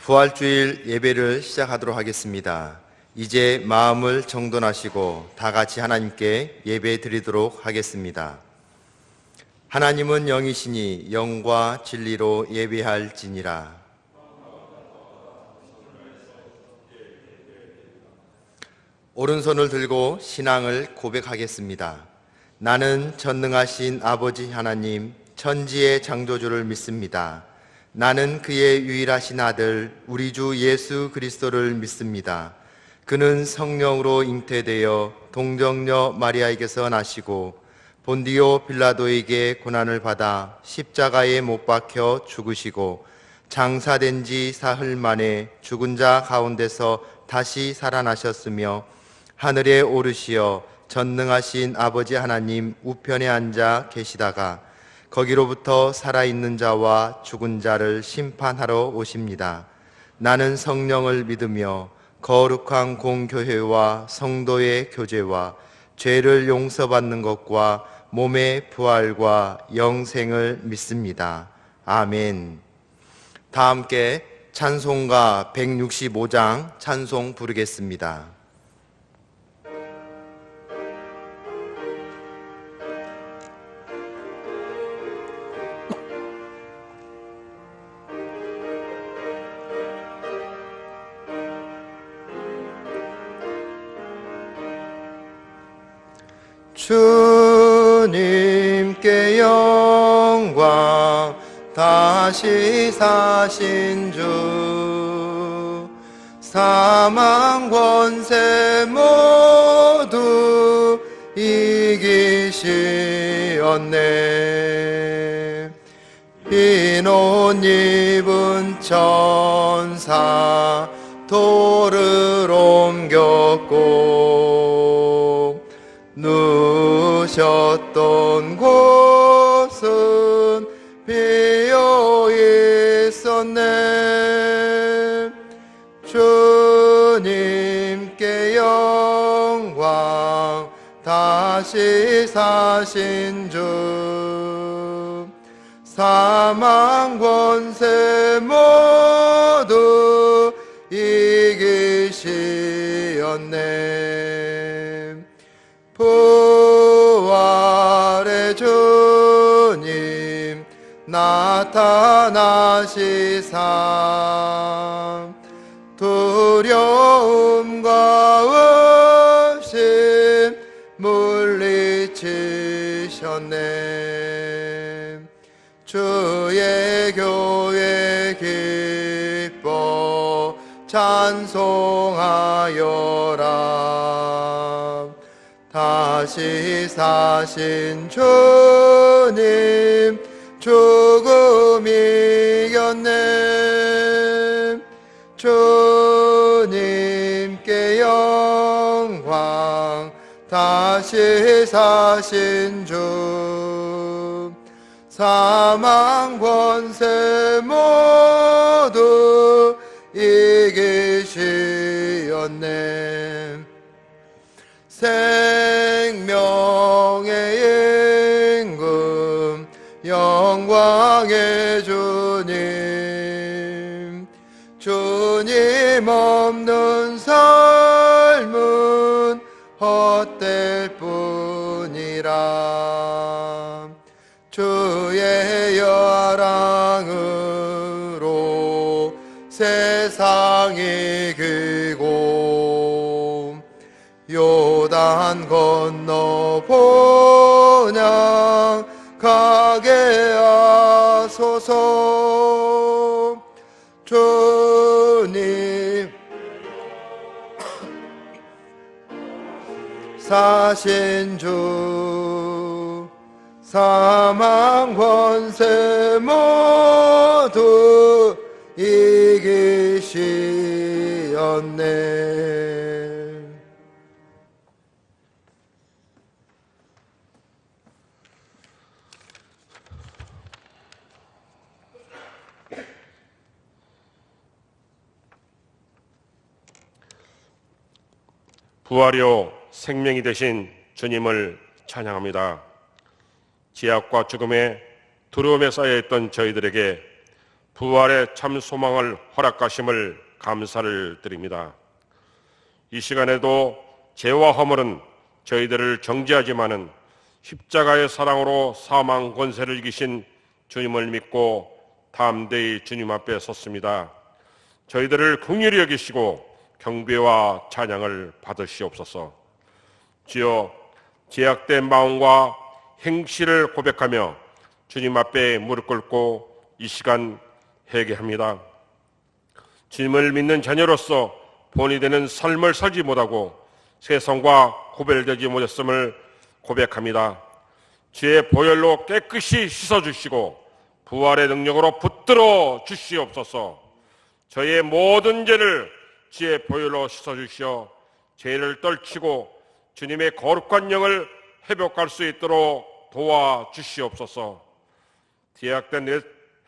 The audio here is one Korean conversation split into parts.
부활주일 예배를 시작하도록 하겠습니다. 이제 마음을 정돈하시고 다 같이 하나님께 예배 드리도록 하겠습니다. 하나님은 영이시니 영과 진리로 예배할지니라. 오른손을 들고 신앙을 고백하겠습니다. 나는 전능하신 아버지 하나님, 천지의 창조주를 믿습니다. 나는 그의 유일하신 아들 우리 주 예수 그리스도를 믿습니다. 그는 성령으로 잉태되어 동정녀 마리아에게서 나시고 본디오 빌라도에게 고난을 받아 십자가에 못 박혀 죽으시고 장사된 지 사흘 만에 죽은 자 가운데서 다시 살아나셨으며 하늘에 오르시어 전능하신 아버지 하나님 우편에 앉아 계시다가 거기로부터 살아있는 자와 죽은 자를 심판하러 오십니다. 나는 성령을 믿으며 거룩한 공교회와 성도의 교제와 죄를 용서받는 것과 몸의 부활과 영생을 믿습니다. 아멘. 다 함께 찬송가 165장 찬송 부르겠습니다. 주님께 영광, 다시 사신 주, 사망 권세 모두 이기시었네. 흰 옷 입은 천사 돌을 옮겼고 누우셨던 곳은 비어 있었네. 주님께 영광, 다시 사신 주, 사망 권세 모두 이기시었네. 부활의 주님 나타나시사 두려움과 의심 물리치셨네. 주의 교회 기뻐 찬송하여라. 다시 사신 주님 죽음 이겼네. 주님께 영광, 다시 사신 주, 사망 권세 모두 이기시었네. 생명의 임금, 영광의 주님, 주님 없는 삶은 헛될 뿐이라. 주의 여랑으로 세상이 기고 요단 건너 본향 가게 하소서. 주님 사신 주, 사망 권세 모두 이기시었네. 부활이요 생명이 되신 주님을 찬양합니다. 죄악과 죽음의 두려움에 쌓여있던 저희들에게 부활의 참 소망을 허락하심을 감사를 드립니다. 이 시간에도 죄와 허물은 저희들을 정죄하지만은 십자가의 사랑으로 사망 권세를 이기신 주님을 믿고 담대히 주님 앞에 섰습니다. 저희들을 긍휼히 여기시고 경배와 찬양을 받으시옵소서. 주여, 제약된 마음과 행실을 고백하며 주님 앞에 무릎 꿇고 이 시간 회개합니다. 주님을 믿는 자녀로서 본이 되는 삶을 살지 못하고 세상과 구별되지 못했음을 고백합니다. 주의 보혈로 깨끗이 씻어주시고 부활의 능력으로 붙들어 주시옵소서. 저의 모든 죄를 주의 보혈로 씻어주시어 죄를 떨치고 주님의 거룩한 영을 회복할 수 있도록 도와주시옵소서. 제약된 내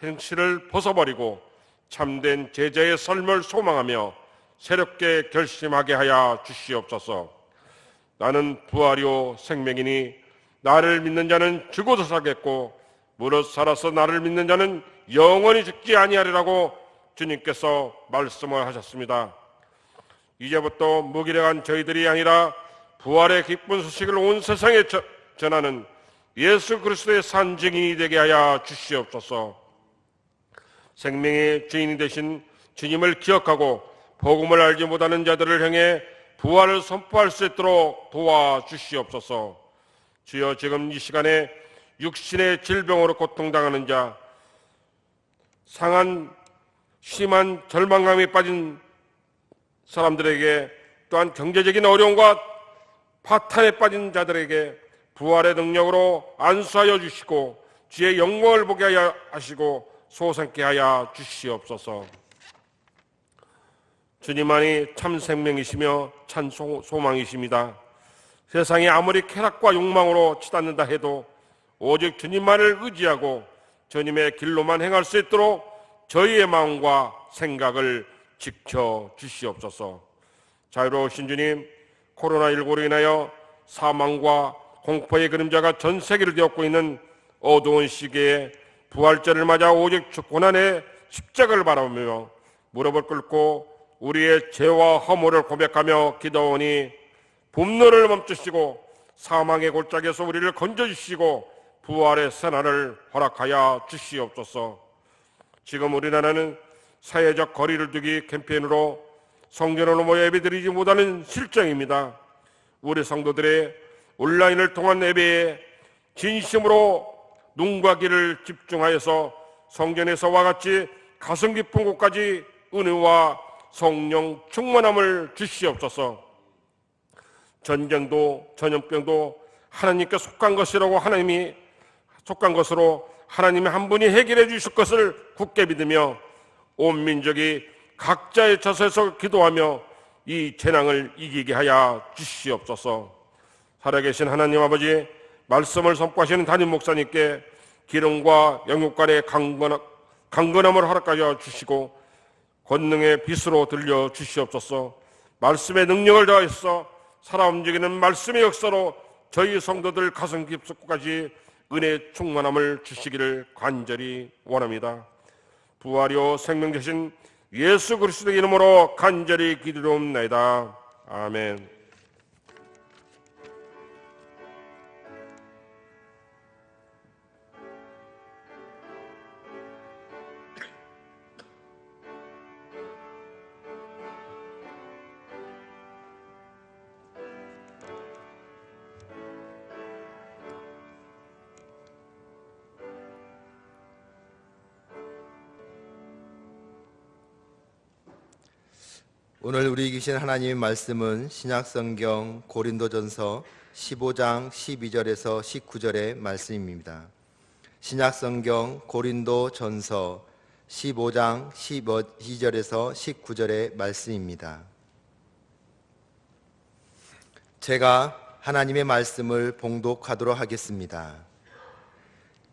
행실을 벗어버리고 참된 제자의 삶을 소망하며 새롭게 결심하게 하여 주시옵소서. 나는 부활이요 생명이니 나를 믿는 자는 죽어도 살겠고 무릇 살아서 나를 믿는 자는 영원히 죽지 아니하리라고 주님께서 말씀을 하셨습니다. 이제부터 무기력한 저희들이 아니라 부활의 기쁜 소식을 온 세상에 전하는 예수 그리스도의 산증인이 되게 하여 주시옵소서. 생명의 주인이 되신 주님을 기억하고 복음을 알지 못하는 자들을 향해 부활을 선포할 수 있도록 도와주시옵소서. 주여, 지금 이 시간에 육신의 질병으로 고통당하는 자, 상한 심한 절망감에 빠진 사람들에게, 또한 경제적인 어려움과 파탄에 빠진 자들에게 부활의 능력으로 안수하여 주시고 주의 영광을 보게 하여 하시고 소생케 하여 주시옵소서. 주님만이 참 생명이시며 참 소망이십니다. 세상이 아무리 쾌락과 욕망으로 치닫는다 해도 오직 주님만을 의지하고 주님의 길로만 행할 수 있도록 저희의 마음과 생각을 지켜주시옵소서. 자유로우신 주님, 코로나19로 인하여 사망과 공포의 그림자가 전 세계를 뒤덮고 있는 어두운 시기에 부활절을 맞아 오직 고난의 십자가를 바라보며 무릎을 꿇고 우리의 죄와 허물을 고백하며 기도하오니 분노를 멈추시고 사망의 골짜기에서 우리를 건져주시고 부활의 새날을 허락하여 주시옵소서. 지금 우리나라는 사회적 거리를 두기 캠페인으로 성전으로 모여 예배드리지 못하는 실정입니다. 우리 성도들의 온라인을 통한 예배에 진심으로 눈과 귀를 집중하여서 성전에서와 같이 가슴 깊은 곳까지 은혜와 성령 충만함을 주시옵소서. 전쟁도 전염병도 하나님께 속한 것이라고 하나님이 속한 것으로 하나님의 한 분이 해결해 주실 것을 굳게 믿으며 온 민족이 각자의 처소에서 기도하며 이 재난을 이기게 하여 주시옵소서. 살아계신 하나님 아버지, 말씀을 선포하시는 담임 목사님께 기름과 영육간의 강건함을 허락하여 주시고 권능의 빛으로 들려 주시옵소서. 말씀의 능력을 더하여서 살아 움직이는 말씀의 역사로 저희 성도들 가슴 깊숙까지 은혜 충만함을 주시기를 간절히 원합니다. 부활이요 생명 되신 예수 그리스도의 이름으로 간절히 기도드리옵나이다. 아멘. 오늘 우리 계신 하나님의 말씀은 신약성경 고린도전서 15장 12절에서 19절의 말씀입니다. 신약성경 고린도전서 15장 12절에서 19절의 말씀입니다. 제가 하나님의 말씀을 봉독하도록 하겠습니다.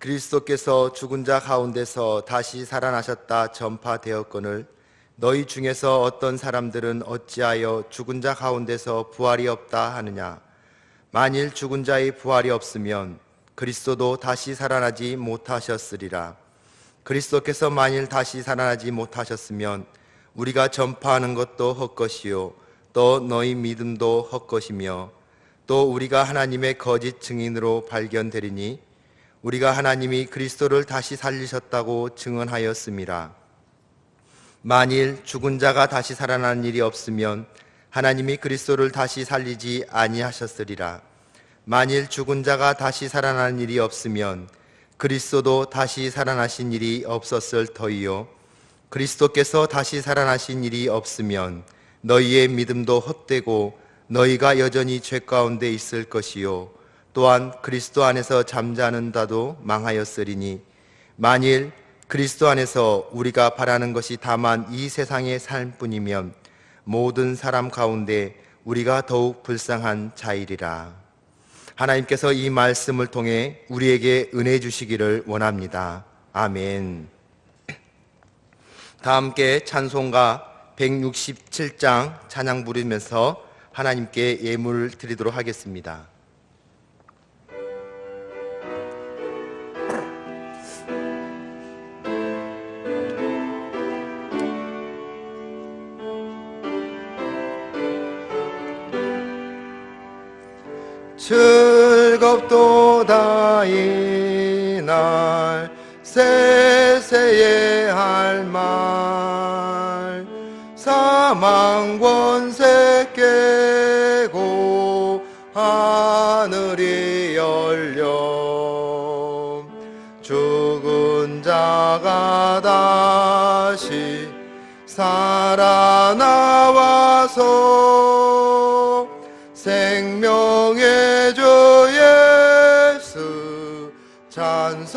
그리스도께서 죽은 자 가운데서 다시 살아나셨다 전파되었거늘 너희 중에서 어떤 사람들은 어찌하여 죽은 자 가운데서 부활이 없다 하느냐. 만일 죽은 자의 부활이 없으면 그리스도도 다시 살아나지 못하셨으리라. 그리스도께서 만일 다시 살아나지 못하셨으면 우리가 전파하는 것도 헛것이요 또 너희 믿음도 헛것이며 또 우리가 하나님의 거짓 증인으로 발견되리니 우리가 하나님이 그리스도를 다시 살리셨다고 증언하였음이라. 만일 죽은 자가 다시 살아나는 일이 없으면 하나님이 그리스도를 다시 살리지 아니하셨으리라. 만일 죽은 자가 다시 살아나는 일이 없으면 그리스도도 다시 살아나신 일이 없었을 터이요 그리스도께서 다시 살아나신 일이 없으면 너희의 믿음도 헛되고 너희가 여전히 죄 가운데 있을 것이요 또한 그리스도 안에서 잠자는 자도 망하였으리니 만일 그리스도 안에서 우리가 바라는 것이 다만 이 세상의 삶뿐이면 모든 사람 가운데 우리가 더욱 불쌍한 자이리라. 하나님께서 이 말씀을 통해 우리에게 은혜 주시기를 원합니다. 아멘. 다 함께 찬송가 167장 찬양 부르면서 하나님께 예물을 드리도록 하겠습니다. 즐겁도다 이날 세세의 할 말 사망 권세 깨고 하늘이 열려 죽은 자가 다시 살아나와서 생명의 주 예수 찬송하도다.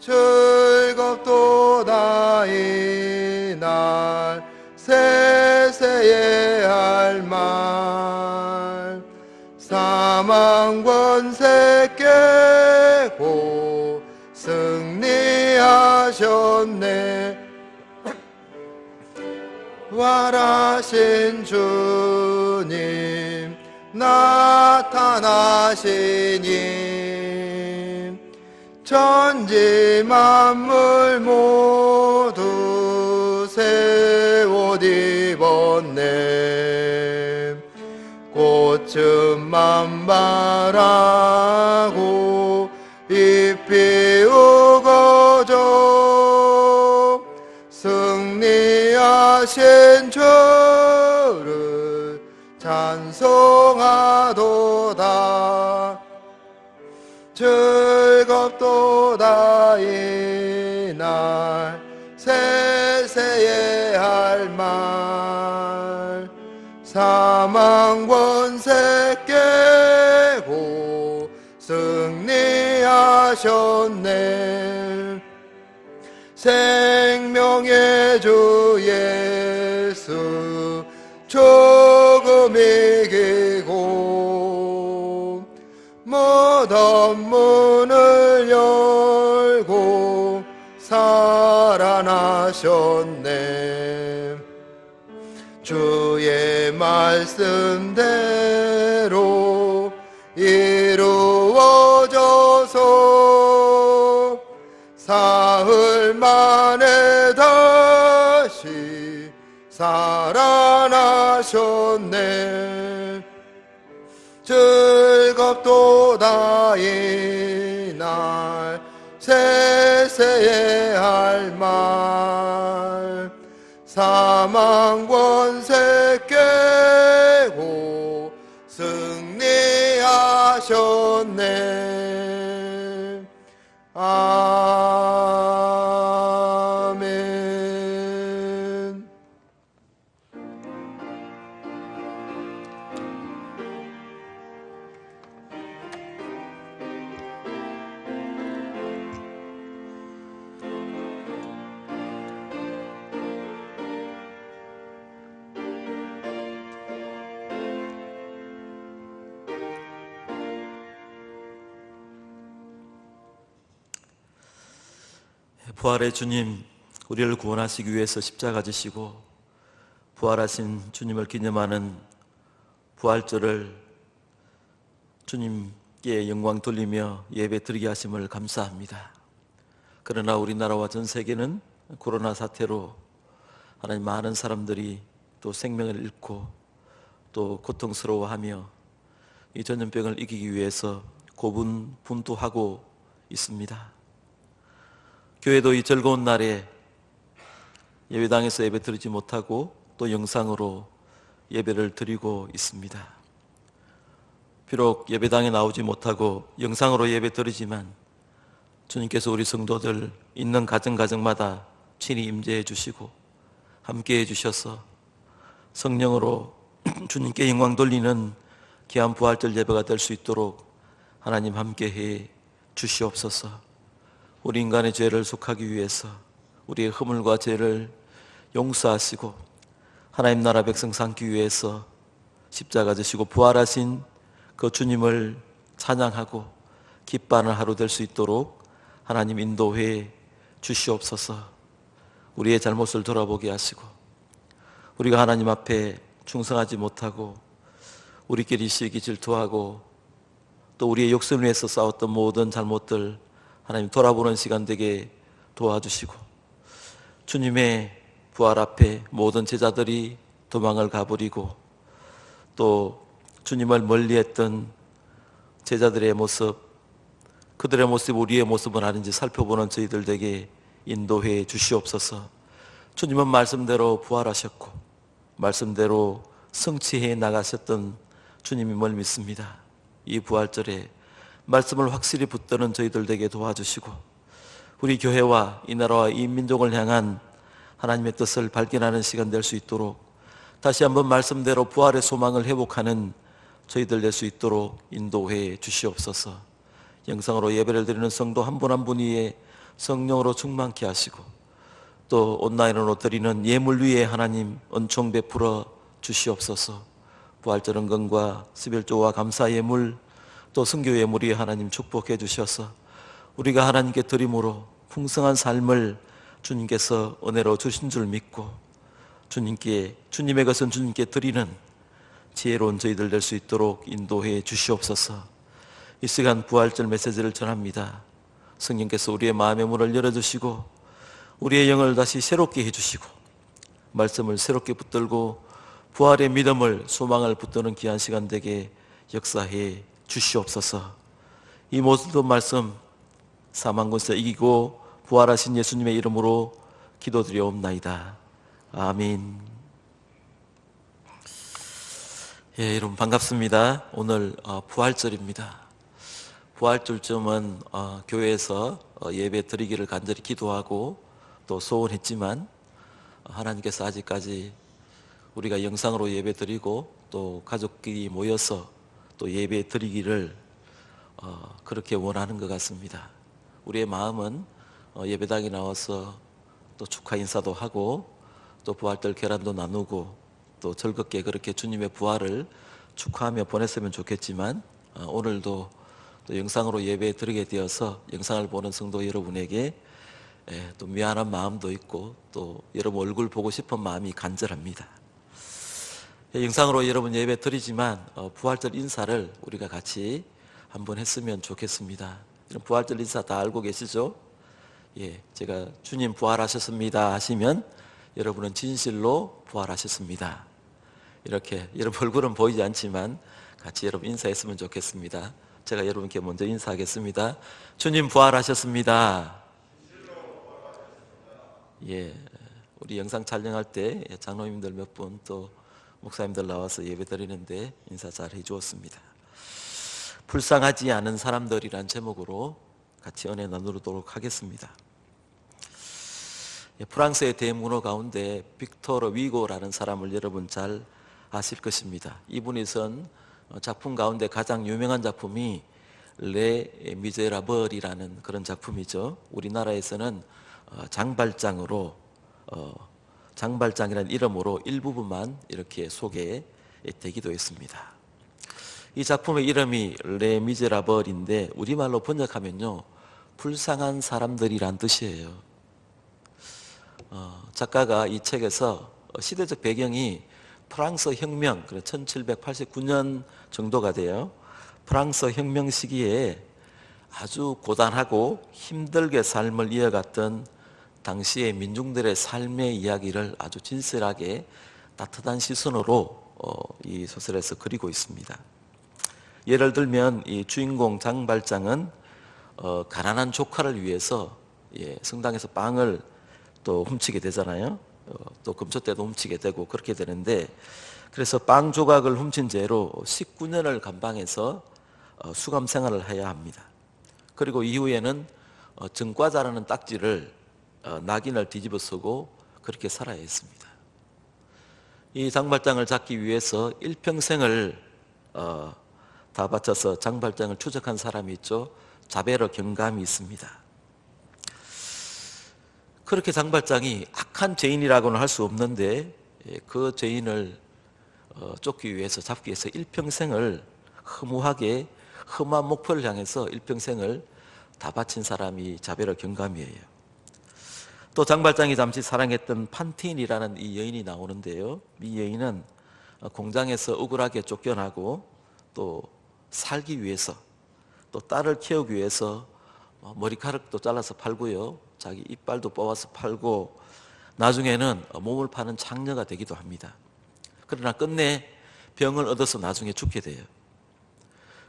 즐겁도다 이날 세세의 할 말 사망 권세 깨고 승리하셨네. 부활하신 주님 나타나시니 천지 만물 모두 새 옷 입었네. 꽃은 만발하고 잎이 우거져 승리하신 주를 찬송하도다. 즐겁도다 이날 세세의 할 말 사망 권세 깨고 승리하셨네. 생명의 주 예수 조금 이기고 무덤 문을 열고 살아나셨네. 주의 말씀대로 이루어져서 사흘 만에 다시 살아나셨네. 즐겁도다 이날 세세의 할 말 사망 권세 깨고 승리하셨네. 아멘. 부활의 주님, 우리를 구원하시기 위해서 십자가 지시고 부활하신 주님을 기념하는 부활절을 주님 주님께 영광 돌리며 예배 드리게 하심을 감사합니다. 그러나 우리나라와 전 세계는 코로나 사태로 하나님 많은 사람들이 또 생명을 잃고 또 고통스러워하며 이 전염병을 이기기 위해서 고군분투하고 있습니다. 교회도 이 즐거운 날에 예배당에서 예배 드리지 못하고 또 영상으로 예배를 드리고 있습니다. 비록 예배당에 나오지 못하고 영상으로 예배 드리지만 주님께서 우리 성도들 있는 가정마다 친히 임재해 주시고 함께 해 주셔서 성령으로 주님께 영광 돌리는 귀한 부활절 예배가 될 수 있도록 하나님 함께 해 주시옵소서. 우리 인간의 죄를 속하기 위해서 우리의 허물과 죄를 용서하시고 하나님 나라 백성 삼기 위해서 십자가 지시고 부활하신 그 주님을 찬양하고 기뻐하는 하루 될 수 있도록 하나님 인도해 주시옵소서. 우리의 잘못을 돌아보게 하시고 우리가 하나님 앞에 충성하지 못하고 우리끼리 시기 질투하고 또 우리의 욕심을 위해서 싸웠던 모든 잘못들 하나님 돌아보는 시간 되게 도와주시고 주님의 부활 앞에 모든 제자들이 도망을 가버리고 또 주님을 멀리했던 제자들의 모습, 그들의 모습 우리의 모습은 아닌지 살펴보는 저희들 되게 인도해 주시옵소서. 주님은 말씀대로 부활하셨고 말씀대로 성취해 나가셨던 주님임을 믿습니다. 이 부활절에 말씀을 확실히 붙드는 저희들 되게 도와주시고 우리 교회와 이 나라와 이 민족을 향한 하나님의 뜻을 발견하는 시간 될 수 있도록 다시 한번 말씀대로 부활의 소망을 회복하는 저희들 될 수 있도록 인도해 주시옵소서. 영상으로 예배를 드리는 성도 한 분 한 분 위에 성령으로 충만케 하시고 또 온라인으로 드리는 예물 위에 하나님 은총 베풀어 주시옵소서. 부활절 은근과 11조와 감사 예물 또 선교 예물 위에 하나님 축복해 주셔서 우리가 하나님께 드림으로 풍성한 삶을 주님께서 은혜로 주신 줄 믿고 주님의 것은 주님께 드리는 지혜로운 저희들 될 수 있도록 인도해 주시옵소서. 이 시간 부활절 메시지를 전합니다. 성령께서 우리의 마음의 문을 열어주시고 우리의 영을 다시 새롭게 해주시고 말씀을 새롭게 붙들고 부활의 믿음을 소망을 붙드는 귀한 시간 되게 역사해 주시옵소서. 이 모든 말씀 사망권세 이기고 부활하신 예수님의 이름으로 기도드리옵나이다. 아멘. 예, 여러분 반갑습니다. 오늘 부활절입니다. 부활절쯤은 교회에서 예배 드리기를 간절히 기도하고 또 소원했지만 하나님께서 아직까지 우리가 영상으로 예배 드리고 또 가족끼리 모여서 또 예배 드리기를 그렇게 원하는 것 같습니다. 우리의 마음은 예배당에 나와서 또 축하 인사도 하고 또 부활절 계란도 나누고 또 즐겁게 그렇게 주님의 부활을 축하하며 보냈으면 좋겠지만 오늘도 또 영상으로 예배 드리게 되어서 영상을 보는 성도 여러분에게 또 미안한 마음도 있고 또 여러분 얼굴 보고 싶은 마음이 간절합니다. 영상으로 여러분 예배 드리지만 부활절 인사를 우리가 같이 한번 했으면 좋겠습니다. 부활절 인사 다 알고 계시죠? 예, 제가 주님 부활하셨습니다 하시면 여러분은 진실로 부활하셨습니다. 이렇게 여러분 얼굴은 보이지 않지만 같이 여러분 인사했으면 좋겠습니다. 제가 여러분께 먼저 인사하겠습니다. 주님 부활하셨습니다. 예, 우리 영상 촬영할 때 장로님들 몇 분 또 목사님들 나와서 예배 드리는데 인사 잘 해주었습니다. 불쌍하지 않은 사람들이란 제목으로 같이 은혜 나누도록 하겠습니다. 프랑스의 대문호 가운데 빅토르 위고라는 사람을 여러분 잘 아실 것입니다. 이분이 쓴 작품 가운데 가장 유명한 작품이 레 미제라블이라는 그런 작품이죠. 우리나라에서는 장발장으로 장발장이라는 이름으로 일부분만 이렇게 소개되기도 했습니다. 이 작품의 이름이 레 미제라블인데 우리말로 번역하면요 불쌍한 사람들이란 뜻이에요. 작가가 이 책에서 시대적 배경이 프랑스 혁명 1789년 정도가 돼요. 프랑스 혁명 시기에 아주 고단하고 힘들게 삶을 이어갔던 당시의 민중들의 삶의 이야기를 아주 진실하게 따뜻한 시선으로 이 소설에서 그리고 있습니다. 예를 들면 이 주인공 장발장은 가난한 조카를 위해서 성당에서 빵을 또 훔치게 되잖아요. 또 금초 때도 훔치게 되고 그렇게 되는데, 그래서 빵 조각을 훔친 죄로 19년을 감방해서 수감 생활을 해야 합니다. 그리고 이후에는 정과자라는 딱지를 낙인을 뒤집어 쓰고 그렇게 살아야 했습니다. 이 장발장을 잡기 위해서 일평생을 다 바쳐서 장발장을 추적한 사람이 있죠. 자베르 경감이 있습니다. 그렇게 장발장이 악한 죄인이라고는 할 수 없는데 그 죄인을 쫓기 위해서, 잡기 위해서 일평생을 허무하게 험한 목표를 향해서 일평생을 다 바친 사람이 자베르 경감이에요. 또 장발장이 잠시 사랑했던 판틴이라는 이 여인이 나오는데요. 이 여인은 공장에서 억울하게 쫓겨나고 또 살기 위해서, 또 딸을 키우기 위해서 머리카락도 잘라서 팔고요, 자기 이빨도 뽑아서 팔고 나중에는 몸을 파는 창녀가 되기도 합니다. 그러나 끝내 병을 얻어서 나중에 죽게 돼요.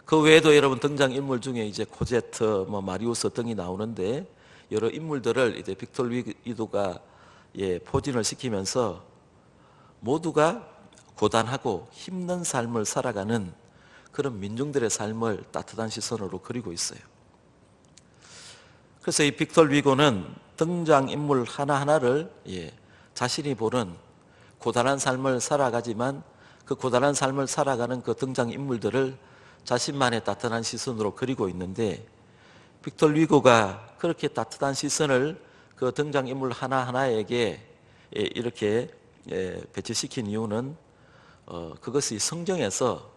그 외에도 여러분 등장인물 중에 이제 코제트, 마리우스 등이 나오는데, 여러 인물들을 이제 빅토르 위도가 포진을 시키면서 모두가 고단하고 힘든 삶을 살아가는 그런 민중들의 삶을 따뜻한 시선으로 그리고 있어요. 그래서 이 빅토르 위고는 등장인물 하나하나를 자신이 보는 고단한 삶을 살아가지만 그 고단한 삶을 살아가는 그 등장인물들을 자신만의 따뜻한 시선으로 그리고 있는데, 빅토르 위고가 그렇게 따뜻한 시선을 그 등장인물 하나하나에게 이렇게 배치시킨 이유는 그것이 성경에서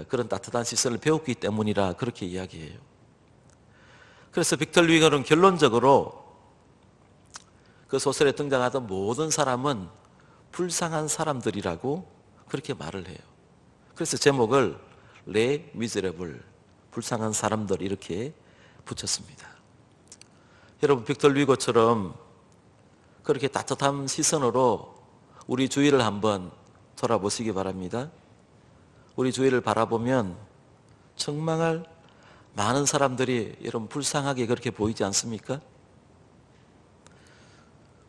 그런 따뜻한 시선을 배웠기 때문이라 그렇게 이야기해요. 그래서 빅토르 위고는 결론적으로 그 소설에 등장하던 모든 사람은 불쌍한 사람들이라고 그렇게 말을 해요. 그래서 제목을 레 미제레블, 불쌍한 사람들, 이렇게 붙였습니다. 여러분, 빅토르 위고처럼 그렇게 따뜻한 시선으로 우리 주위를 한번 돌아보시기 바랍니다. 우리 주위를 바라보면 정말 많은 사람들이 여러분 불쌍하게 그렇게 보이지 않습니까?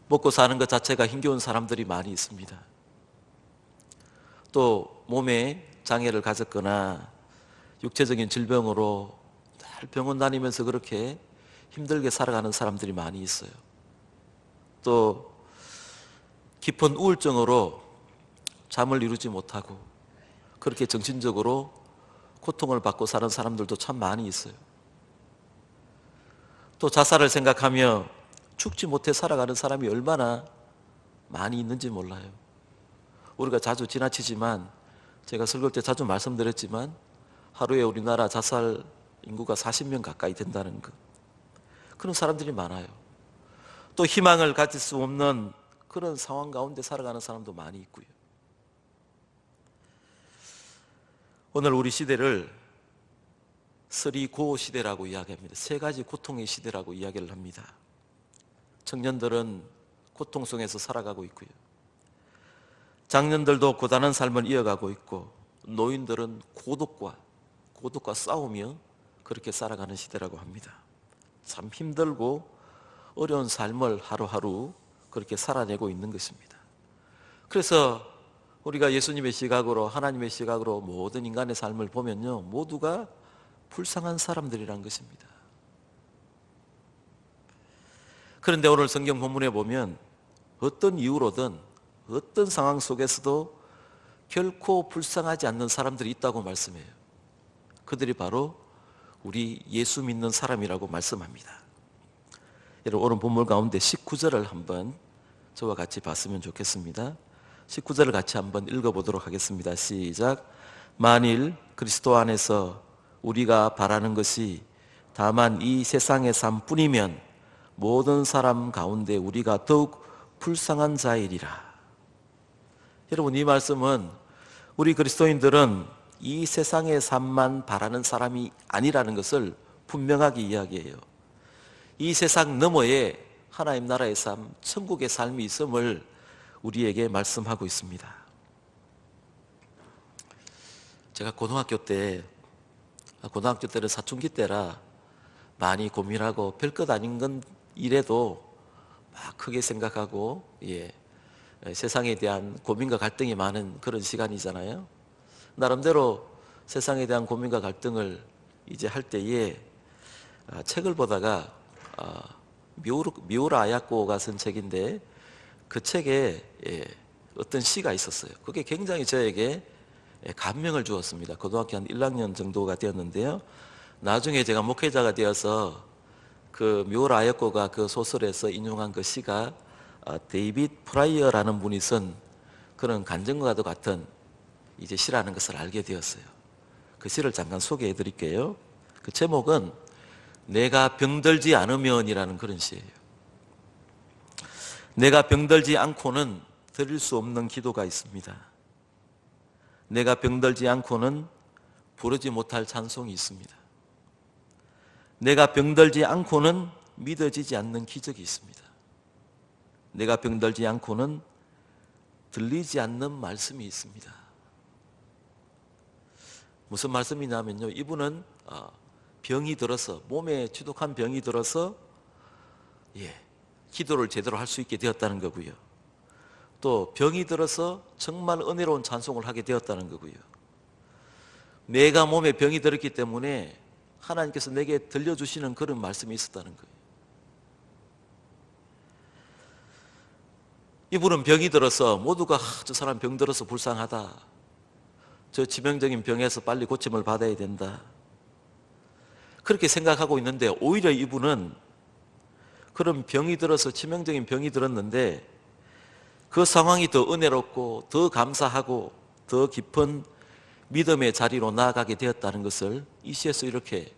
먹고 사는 것 자체가 힘겨운 사람들이 많이 있습니다. 또 몸에 장애를 가졌거나 육체적인 질병으로 늘 병원 다니면서 그렇게 힘들게 살아가는 사람들이 많이 있어요. 또 깊은 우울증으로 잠을 이루지 못하고 그렇게 정신적으로 고통을 받고 사는 사람들도 참 많이 있어요. 또 자살을 생각하며 죽지 못해 살아가는 사람이 얼마나 많이 있는지 몰라요. 우리가 자주 지나치지만, 제가 설교 때 자주 말씀드렸지만 하루에 우리나라 자살 인구가 40명 가까이 된다는 것, 그런 사람들이 많아요. 또 희망을 가질 수 없는 그런 상황 가운데 살아가는 사람도 많이 있고요. 오늘 우리 시대를 서리고 시대라고 이야기합니다. 세 가지 고통의 시대라고 이야기를 합니다. 청년들은 고통 속에서 살아가고 있고요, 장년들도 고단한 삶을 이어가고 있고, 노인들은 고독과 싸우며 그렇게 살아가는 시대라고 합니다. 참 힘들고 어려운 삶을 하루하루 그렇게 살아내고 있는 것입니다. 그래서 우리가 예수님의 시각으로, 하나님의 시각으로 모든 인간의 삶을 보면요, 모두가 불쌍한 사람들이란 것입니다. 그런데 오늘 성경 본문에 보면 어떤 이유로든 어떤 상황 속에서도 결코 불쌍하지 않는 사람들이 있다고 말씀해요. 그들이 바로 우리 예수 믿는 사람이라고 말씀합니다. 여러분, 오늘 본문 가운데 19절을 한번 저와 같이 봤으면 좋겠습니다. 19절을 같이 한번 읽어보도록 하겠습니다. 시작. 만일 그리스도 안에서 우리가 바라는 것이 다만 이 세상의 삶뿐이면 모든 사람 가운데 우리가 더욱 불쌍한 자이리라. 여러분, 이 말씀은 우리 그리스도인들은 이 세상의 삶만 바라는 사람이 아니라는 것을 분명하게 이야기해요. 이 세상 너머에 하나님 나라의 삶, 천국의 삶이 있음을 우리에게 말씀하고 있습니다. 제가 고등학교 때는 사춘기 때라 많이 고민하고 별것 아닌 건 이래도 막 크게 생각하고 세상에 대한 고민과 갈등이 많은 그런 시간이잖아요. 나름대로 세상에 대한 고민과 갈등을 이제 할 때에 책을 보다가 미우라 아야코가 쓴 책인데 그 책에 어떤 시가 있었어요. 그게 굉장히 저에게 감명을 주었습니다. 고등학교 한 1학년 정도가 되었는데요. 나중에 제가 목회자가 되어서 그 미우라 아야코가 그 소설에서 인용한 그 시가 데이빗 프라이어라는 분이 쓴 그런 간증과도 같은 이제 시라는 것을 알게 되었어요. 그 시를 잠깐 소개해 드릴게요. 그 제목은 내가 병들지 않으면이라는 그런 시예요. 내가 병들지 않고는 드릴 수 없는 기도가 있습니다. 내가 병들지 않고는 부르지 못할 찬송이 있습니다. 내가 병들지 않고는 믿어지지 않는 기적이 있습니다. 내가 병들지 않고는 들리지 않는 말씀이 있습니다. 무슨 말씀이냐면요, 이분은 병이 들어서, 몸에 지독한 병이 들어서 기도를 제대로 할 수 있게 되었다는 거고요. 또 병이 들어서 정말 은혜로운 찬송을 하게 되었다는 거고요. 내가 몸에 병이 들었기 때문에 하나님께서 내게 들려주시는 그런 말씀이 있었다는 거예요. 이분은 병이 들어서 모두가 저 사람 병 들어서 불쌍하다, 저 치명적인 병에서 빨리 고침을 받아야 된다, 그렇게 생각하고 있는데, 오히려 이분은 그런 병이 들어서 치명적인 병이 들었는데 그 상황이 더 은혜롭고 더 감사하고 더 깊은 믿음의 자리로 나아가게 되었다는 것을 이 시에서 이렇게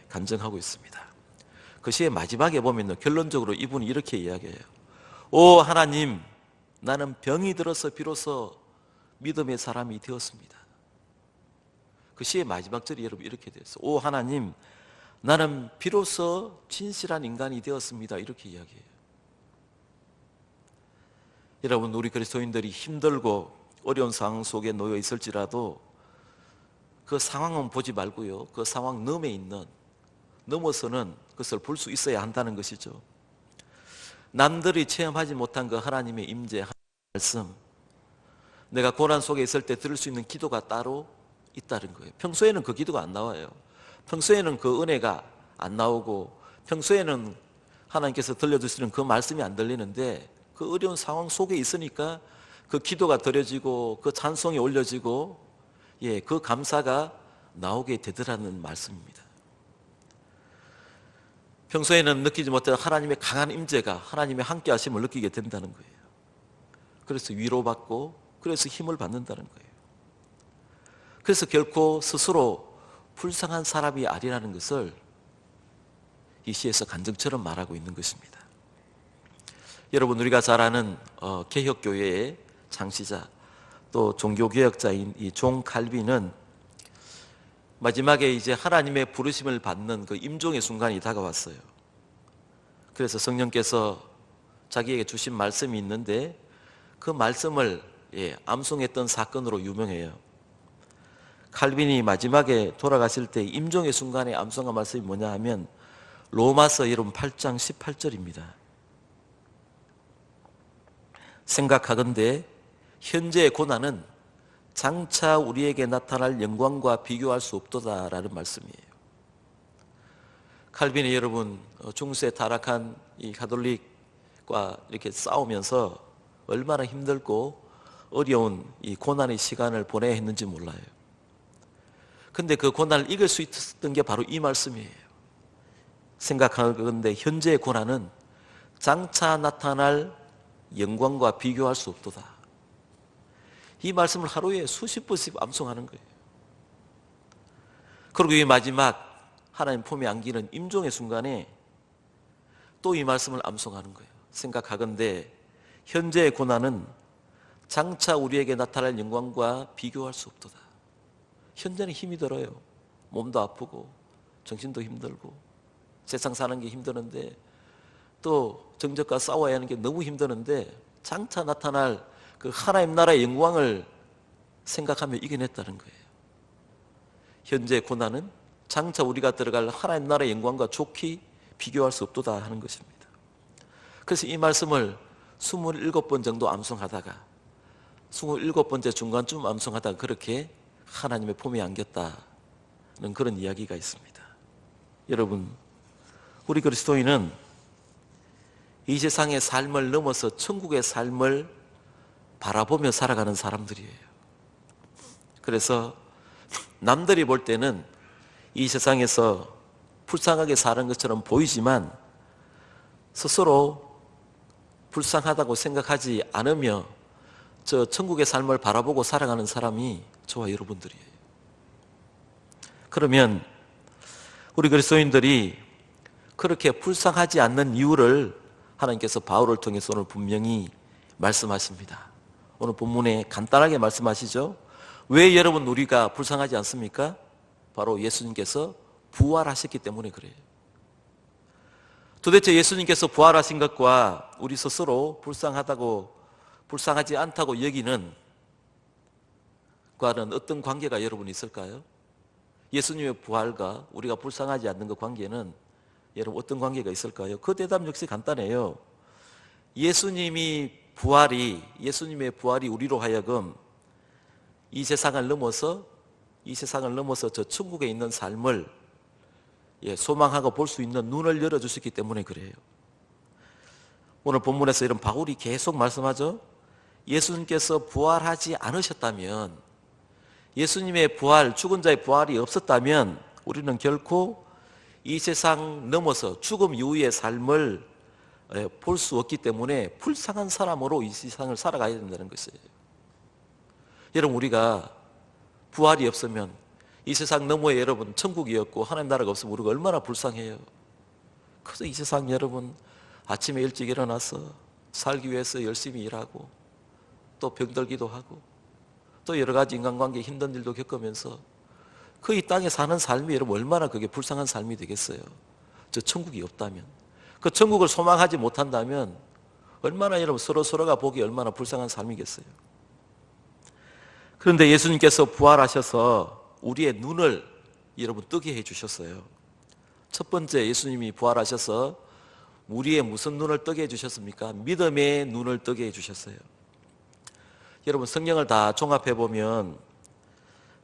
간증하고 있습니다. 그 시의 마지막에 보면 결론적으로 이분이 이렇게 이야기해요. 오 하나님, 나는 병이 들어서 비로소 믿음의 사람이 되었습니다. 그 시의 마지막 절이 여러분 이렇게 되었어요. 오 하나님, 나는 비로소 진실한 인간이 되었습니다. 이렇게 이야기해요. 여러분, 우리 그리스도인들이 힘들고 어려운 상황 속에 놓여 있을지라도 그 상황은 보지 말고요, 그 상황 넘어서는 그것을 볼 수 있어야 한다는 것이죠. 남들이 체험하지 못한 그 하나님의 임재, 하나님의 말씀, 내가 고난 속에 있을 때 들을 수 있는 기도가 따로 있다는 거예요. 평소에는 그 기도가 안 나와요. 평소에는 그 은혜가 안 나오고 평소에는 하나님께서 들려주시는 그 말씀이 안 들리는데, 그 어려운 상황 속에 있으니까 그 기도가 드려지고 그 찬송이 올려지고 그 감사가 나오게 되더라는 말씀입니다. 평소에는 느끼지 못한 하나님의 강한 임재가, 하나님의 함께 하심을 느끼게 된다는 거예요. 그래서 위로받고, 그래서 힘을 받는다는 거예요. 그래서 결코 스스로 불쌍한 사람이 아니라는 것을 이 시에서 간증처럼 말하고 있는 것입니다. 여러분, 우리가 잘 아는 개혁교회의 창시자, 또 종교개혁자인 이 존 칼빈은 마지막에 이제 하나님의 부르심을 받는 그 임종의 순간이 다가왔어요. 그래서 성령께서 자기에게 주신 말씀이 있는데 그 말씀을 암송했던 사건으로 유명해요. 칼빈이 마지막에 돌아가실 때 임종의 순간에 암송한 말씀이 뭐냐 하면 로마서 여러분 8장 18절입니다. 생각하건대 현재의 고난은 장차 우리에게 나타날 영광과 비교할 수 없도다라는 말씀이에요. 칼빈이 여러분 중세 타락한 이 가톨릭과 이렇게 싸우면서 얼마나 힘들고 어려운 이 고난의 시간을 보내야 했는지 몰라요. 근데 그 고난을 이길 수 있었던 게 바로 이 말씀이에요. 생각하건대 현재의 고난은 장차 나타날 영광과 비교할 수 없도다. 이 말씀을 하루에 수십 번씩 암송하는 거예요. 그리고 이 마지막 하나님 품에 안기는 임종의 순간에 또 이 말씀을 암송하는 거예요. 생각하건대 현재의 고난은 장차 우리에게 나타날 영광과 비교할 수 없도다. 현재는 힘이 들어요. 몸도 아프고 정신도 힘들고 세상 사는 게 힘드는데 또 정적과 싸워야 하는 게 너무 힘드는데 장차 나타날 그 하나님 나라의 영광을 생각하며 이겨냈다는 거예요. 현재 고난은 장차 우리가 들어갈 하나님 나라의 영광과 좋게 비교할 수 없도다 하는 것입니다. 그래서 이 말씀을 27번 정도 암송하다가 27번째 중간쯤 암송하다가 그렇게 하나님의 품에 안겼다는 그런 이야기가 있습니다. 여러분, 우리 그리스도인은 이 세상의 삶을 넘어서 천국의 삶을 바라보며 살아가는 사람들이에요. 그래서 남들이 볼 때는 이 세상에서 불쌍하게 사는 것처럼 보이지만 스스로 불쌍하다고 생각하지 않으며 저 천국의 삶을 바라보고 살아가는 사람이 저와 여러분들이에요. 그러면 우리 그리스도인들이 그렇게 불쌍하지 않는 이유를 하나님께서 바울을 통해서 오늘 분명히 말씀하십니다. 오늘 본문에 간단하게 말씀하시죠. 왜 여러분 우리가 불쌍하지 않습니까? 바로 예수님께서 부활하셨기 때문에 그래요. 도대체 예수님께서 부활하신 것과 우리 스스로 불쌍하지 않다고 여기는 과는 어떤 관계가 여러분 있을까요? 예수님의 부활과 우리가 불쌍하지 않는 그 관계는 여러분 어떤 관계가 있을까요? 그 대답 역시 간단해요. 예수님의 부활이 우리로 하여금 이 세상을 넘어서 저 천국에 있는 삶을 소망하고 볼 수 있는 눈을 열어주셨기 때문에 그래요. 오늘 본문에서 이런 바울이 계속 말씀하죠. 예수님께서 부활하지 않으셨다면, 예수님의 부활, 죽은 자의 부활이 없었다면 우리는 결코 이 세상 넘어서 죽음 이후의 삶을 볼 수 없기 때문에 불쌍한 사람으로 이 세상을 살아가야 된다는 것이에요. 여러분, 우리가 부활이 없으면 이 세상 너머에 여러분 천국이었고 하나님 나라가 없으면 우리가 얼마나 불쌍해요. 그래서 이 세상 여러분 아침에 일찍 일어나서 살기 위해서 열심히 일하고 또 병들기도 하고 또 여러 가지 인간관계 힘든 일도 겪으면서 그 이 땅에 사는 삶이 여러분 얼마나 그게 불쌍한 삶이 되겠어요. 저 천국이 없다면, 그 천국을 소망하지 못한다면 얼마나 여러분 서로가 보기 얼마나 불쌍한 삶이겠어요. 그런데 예수님께서 부활하셔서 우리의 눈을 여러분 뜨게 해주셨어요. 첫 번째, 예수님이 부활하셔서 우리의 무슨 눈을 뜨게 해주셨습니까? 믿음의 눈을 뜨게 해주셨어요. 여러분, 성경을 다 종합해 보면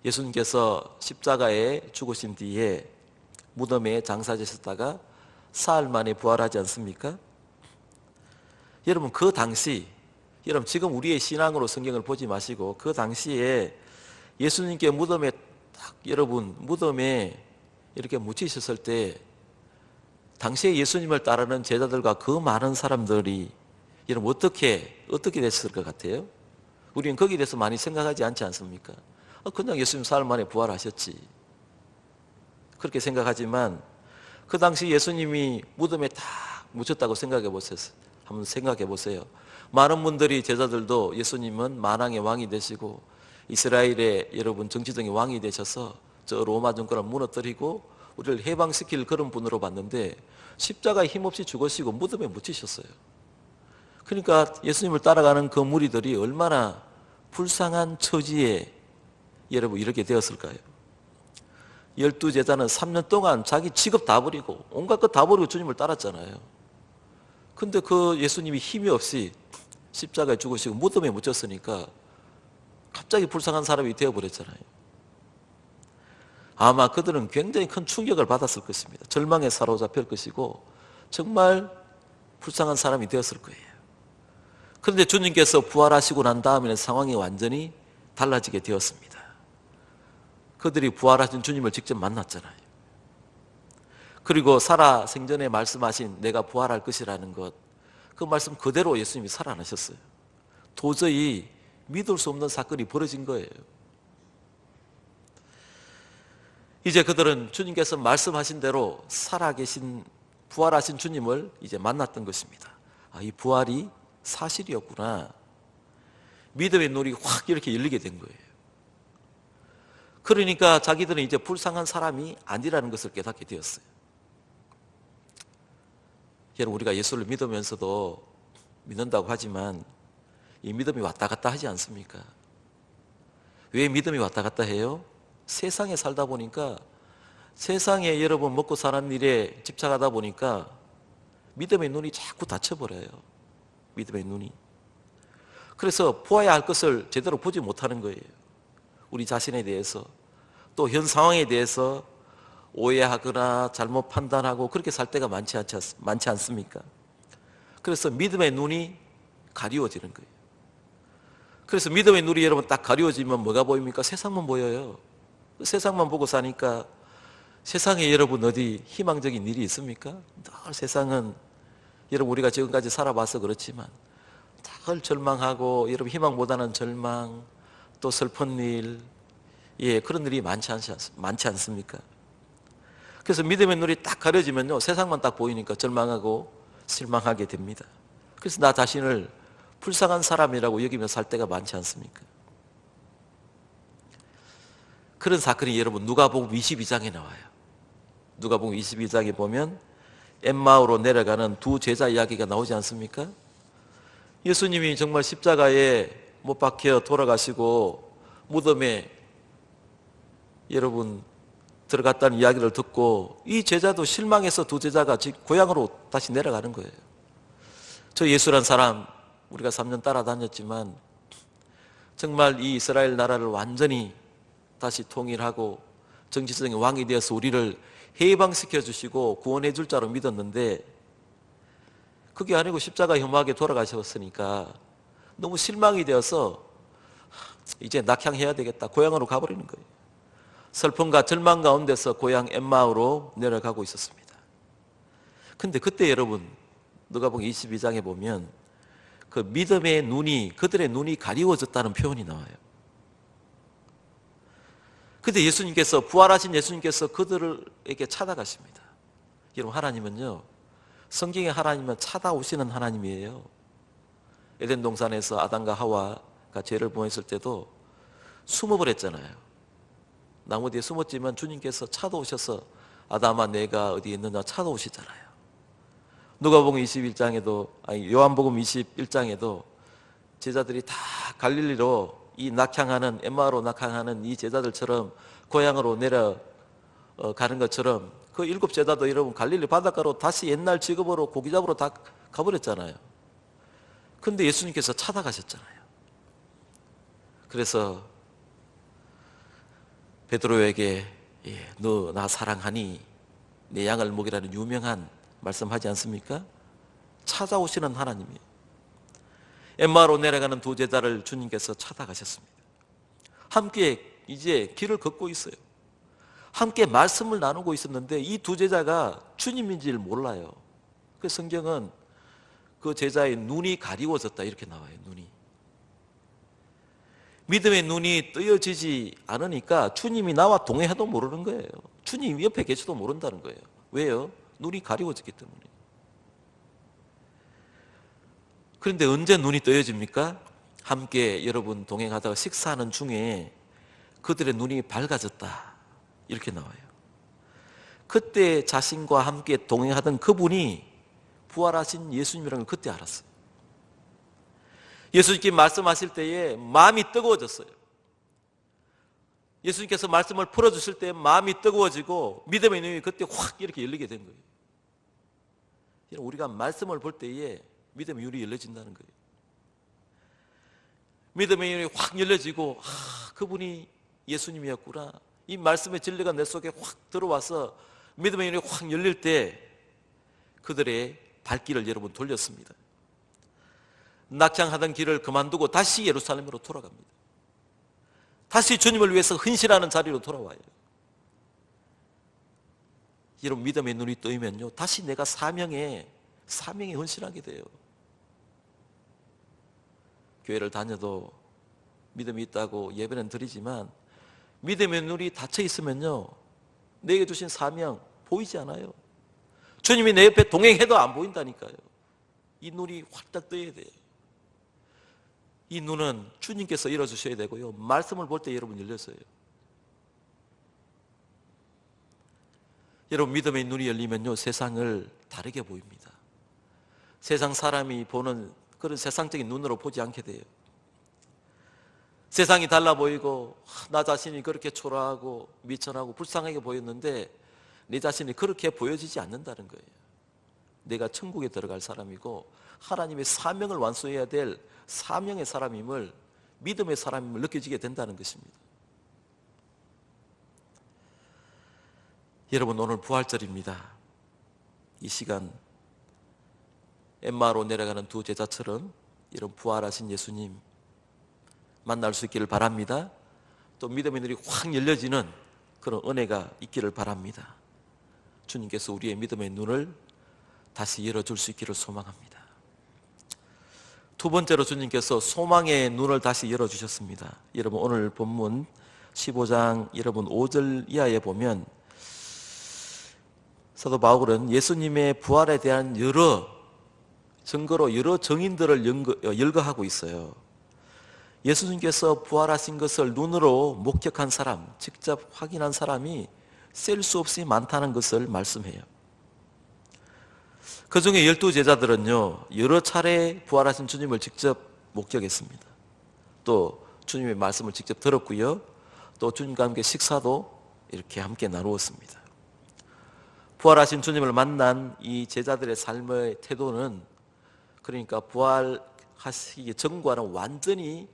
예수님께서 십자가에 죽으신 뒤에 무덤에 장사되셨다가 사흘 만에 부활하지 않습니까? 여러분, 그 당시, 여러분 지금 우리의 신앙으로 성경을 보지 마시고 그 당시에 예수님께 무덤에 이렇게 묻히셨을 때 당시에 예수님을 따르는 제자들과 그 많은 사람들이 여러분 어떻게 됐을 것 같아요? 우리는 거기에 대해서 많이 생각하지 않지 않습니까? 그냥 예수님 사흘 만에 부활하셨지, 그렇게 생각하지만 그 당시 예수님이 무덤에 다 묻혔다고 생각해 보세요. 한번 생각해 보세요. 많은 분들이, 제자들도 예수님은 만왕의 왕이 되시고 이스라엘의 여러분 정치적인 왕이 되셔서 저 로마 정권을 무너뜨리고 우리를 해방시킬 그런 분으로 봤는데 십자가에 힘없이 죽으시고 무덤에 묻히셨어요. 그러니까 예수님을 따라가는 그 무리들이 얼마나 불쌍한 처지에 여러분 이렇게 되었을까요? 12제자는 3년 동안 자기 직업 다 버리고 온갖 것 다 버리고 주님을 따랐잖아요. 근데 그 예수님이 힘이 없이 십자가에 죽으시고 무덤에 묻혔으니까 갑자기 불쌍한 사람이 되어버렸잖아요. 아마 그들은 굉장히 큰 충격을 받았을 것입니다. 절망에 사로잡힐 것이고 정말 불쌍한 사람이 되었을 거예요. 그런데 주님께서 부활하시고 난 다음에는 상황이 완전히 달라지게 되었습니다. 그들이 부활하신 주님을 직접 만났잖아요. 그리고 살아 생전에 말씀하신 내가 부활할 것이라는 것, 그 말씀 그대로 예수님이 살아나셨어요. 도저히 믿을 수 없는 사건이 벌어진 거예요. 이제 그들은 주님께서 말씀하신 대로 살아계신 부활하신 주님을 이제 만났던 것입니다. 이 부활이 사실이었구나. 믿음의 눈이 확 이렇게 열리게 된 거예요. 그러니까 자기들은 이제 불쌍한 사람이 아니라는 것을 깨닫게 되었어요. 여러분, 우리가 예수를 믿으면서도 믿는다고 하지만 이 믿음이 왔다 갔다 하지 않습니까? 왜 믿음이 왔다 갔다 해요? 세상에 살다 보니까, 세상에 여러분 먹고 사는 일에 집착하다 보니까 믿음의 눈이 자꾸 닫혀버려요. 믿음의 눈이. 그래서 보아야 할 것을 제대로 보지 못하는 거예요. 우리 자신에 대해서, 또 현 상황에 대해서 오해하거나 잘못 판단하고 그렇게 살 때가 많지 않습니까? 그래서 믿음의 눈이 가리워지는 거예요. 그래서 믿음의 눈이 여러분 딱 가리워지면 뭐가 보입니까? 세상만 보여요. 세상만 보고 사니까 세상에 여러분 어디 희망적인 일이 있습니까? 늘 세상은 여러분 우리가 지금까지 살아봐서 그렇지만 늘 절망하고, 여러분 희망보다는 절망, 또 슬픈 일, 그런 일이 많지 않습니까? 그래서 믿음의 눈이 딱 가려지면요, 세상만 딱 보이니까 절망하고 실망하게 됩니다. 그래서 나 자신을 불쌍한 사람이라고 여기며 살 때가 많지 않습니까? 그런 사건이 여러분 누가복음 22장에 나와요. 누가복음 22장에 보면 엠마오로 내려가는 두 제자 이야기가 나오지 않습니까? 예수님이 정말 십자가에 못 박혀 돌아가시고 무덤에 여러분 들어갔다는 이야기를 듣고 이 제자도 실망해서 두 제자가 고향으로 다시 내려가는 거예요. 저 예수란 사람 우리가 3년 따라다녔지만 정말 이 이스라엘 나라를 완전히 다시 통일하고 정치적인 왕이 되어서 우리를 해방시켜 주시고 구원해 줄 자로 믿었는데 그게 아니고 십자가 혐오하게 돌아가셨으니까 너무 실망이 되어서 이제 낙향해야 되겠다, 고향으로 가버리는 거예요. 슬픔과 절망 가운데서 고향 엠마오로 내려가고 있었습니다. 근데 그때 여러분 누가복음 22장에 보면 그 믿음의 눈이, 그들의 눈이 가리워졌다는 표현이 나와요. 근데 예수님께서, 부활하신 예수님께서 그들에게 찾아가십니다. 여러분, 하나님은요, 성경의 하나님은 찾아오시는 하나님이에요. 에덴 동산에서 아담과 하와가 죄를 범했을 때도 숨어버렸잖아요. 나무 뒤에 숨었지만 주님께서 찾아오셔서 아담아 내가 어디에 있느냐 찾아오시잖아요. 누가복음 21장에도, 요한복음 21장에도 제자들이 다 갈릴리로 이 낙향하는, 엠마오로 낙향하는 이 제자들처럼 고향으로 내려가는 것처럼 그 7 제자도 여러분 갈릴리 바닷가로 다시 옛날 직업으로 고기 잡으러 다 가버렸잖아요. 근데 예수님께서 찾아가셨잖아요. 그래서 베드로에게 너 나 사랑하니 내 양을 먹이라는 유명한 말씀하지 않습니까? 찾아오시는 하나님이에요. 엠마오로 내려가는 두 제자를 주님께서 찾아가셨습니다. 함께 이제 길을 걷고 있어요. 함께 말씀을 나누고 있었는데 이 두 제자가 주님인지를 몰라요. 그 성경은 그 제자의 눈이 가리워졌다 이렇게 나와요. 눈이. 믿음의 눈이 뜨여지지 않으니까 주님이 나와 동행해도 모르는 거예요. 주님이 옆에 계셔도 모른다는 거예요. 왜요? 눈이 가리워졌기 때문에. 그런데 언제 눈이 떠여집니까? 함께 여러분 동행하다가 식사하는 중에 그들의 눈이 밝아졌다 이렇게 나와요. 그때 자신과 함께 동행하던 그분이 부활하신 예수님이라는 걸 그때 알았어요. 예수님께 말씀하실 때에 마음이 뜨거워졌어요. 예수님께서 말씀을 풀어주실 때 마음이 뜨거워지고 믿음의 눈이 그때 확 이렇게 열리게 된 거예요. 우리가 말씀을 볼 때에 믿음의 눈이 열려진다는 거예요. 믿음의 눈이 확 열려지고 그분이 예수님이었구나. 이 말씀의 진리가 내 속에 확 들어와서 믿음의 눈이 확 열릴 때 그들의 발길을 여러분 돌렸습니다. 낙향하던 길을 그만두고 다시 예루살렘으로 돌아갑니다. 다시 주님을 위해서 헌신하는 자리로 돌아와요. 여러분 믿음의 눈이 뜨이면요 다시 내가 사명에 헌신하게 돼요. 교회를 다녀도 믿음이 있다고 예배는 드리지만 믿음의 눈이 닫혀 있으면요 내게 주신 사명 보이지 않아요. 주님이 내 옆에 동행해도 안 보인다니까요. 이 눈이 활짝 떠야 돼요. 이 눈은 주님께서 열어주셔야 되고요 말씀을 볼 때 여러분 열렸어요. 여러분, 믿음의 눈이 열리면요, 세상을 다르게 보입니다. 세상 사람이 보는 그런 세상적인 눈으로 보지 않게 돼요. 세상이 달라 보이고 나 자신이 그렇게 초라하고 미천하고 불쌍하게 보였는데 내 자신이 그렇게 보여지지 않는다는 거예요. 내가 천국에 들어갈 사람이고 하나님의 사명을 완수해야 될 사명의 사람임을, 믿음의 사람임을 느껴지게 된다는 것입니다. 여러분, 오늘 부활절입니다. 이 시간 엠마오로 내려가는 두 제자처럼 이런 부활하신 예수님 만날 수 있기를 바랍니다. 또 믿음의 눈이 확 열려지는 그런 은혜가 있기를 바랍니다. 주님께서 우리의 믿음의 눈을 다시 열어줄 수 있기를 소망합니다. 두 번째로 주님께서 소망의 눈을 다시 열어주셨습니다. 여러분, 오늘 본문 15장 여러분 5절 이하에 보면 사도 바울은 예수님의 부활에 대한 여러 증거로 여러 정인들을 열거하고 있어요. 예수님께서 부활하신 것을 눈으로 목격한 사람, 직접 확인한 사람이 셀 수 없이 많다는 것을 말씀해요. 그 중에 12제자들은요, 여러 차례 부활하신 주님을 직접 목격했습니다. 또 주님의 말씀을 직접 들었고요, 또 주님과 함께 식사도 이렇게 함께 나누었습니다. 부활하신 주님을 만난 이 제자들의 삶의 태도는, 그러니까 부활하시기 전과는 완전히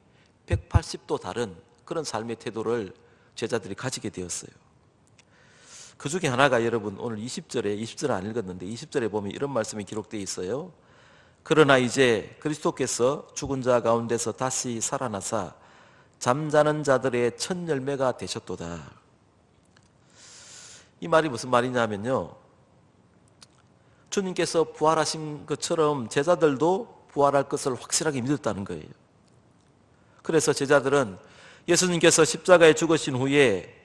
180도 다른 그런 삶의 태도를 제자들이 가지게 되었어요. 그 중에 하나가 여러분, 오늘 20절은 안 읽었는데 20절에 보면 이런 말씀이 기록되어 있어요. 그러나 이제 그리스도께서 죽은 자 가운데서 다시 살아나사 잠자는 자들의 첫 열매가 되셨도다. 이 말이 무슨 말이냐면요, 주님께서 부활하신 것처럼 제자들도 부활할 것을 확실하게 믿었다는 거예요. 그래서 제자들은 예수님께서 십자가에 죽으신 후에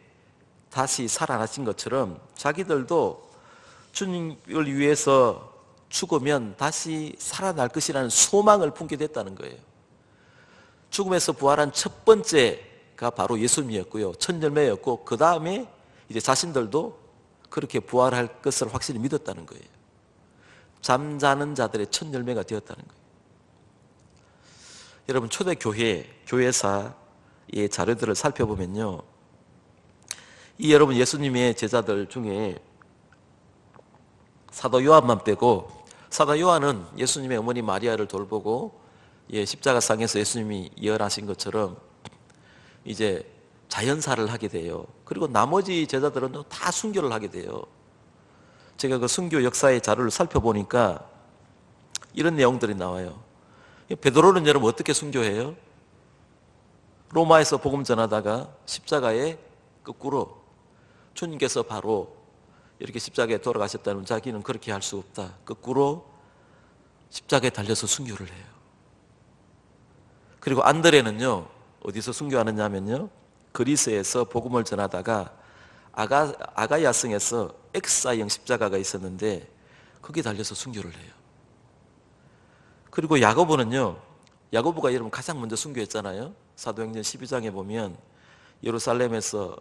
다시 살아나신 것처럼 자기들도 주님을 위해서 죽으면 다시 살아날 것이라는 소망을 품게 됐다는 거예요. 죽음에서 부활한 첫 번째가 바로 예수님이었고요, 첫 열매였고, 그 다음에 이제 자신들도 그렇게 부활할 것을 확실히 믿었다는 거예요. 잠자는 자들의 첫 열매가 되었다는 거예요. 여러분, 초대 교회사의 자료들을 살펴보면요, 이 여러분 예수님의 제자들 중에 사도 요한만 빼고, 사도 요한은 예수님의 어머니 마리아를 돌보고 십자가상에서 예수님이 예언하신 것처럼 이제 자연사를 하게 돼요. 그리고 나머지 제자들은 다 순교를 하게 돼요. 제가 그 순교 역사의 자료를 살펴보니까 이런 내용들이 나와요. 베드로는 여러분 어떻게 순교해요? 로마에서 복음 전하다가 십자가에 거꾸로, 주님께서 바로 이렇게 십자가에 돌아가셨다면 자기는 그렇게 할 수 없다, 거꾸로 십자가에 달려서 순교를 해요. 그리고 안드레는요, 어디서 순교하느냐 하면요, 그리스에서 복음을 전하다가 아가야성에서 X자형 십자가가 있었는데 거기에 달려서 순교를 해요. 그리고 야고보는요, 야고보가 여러분 가장 먼저 순교했잖아요. 사도행전 12장에 보면 예루살렘에서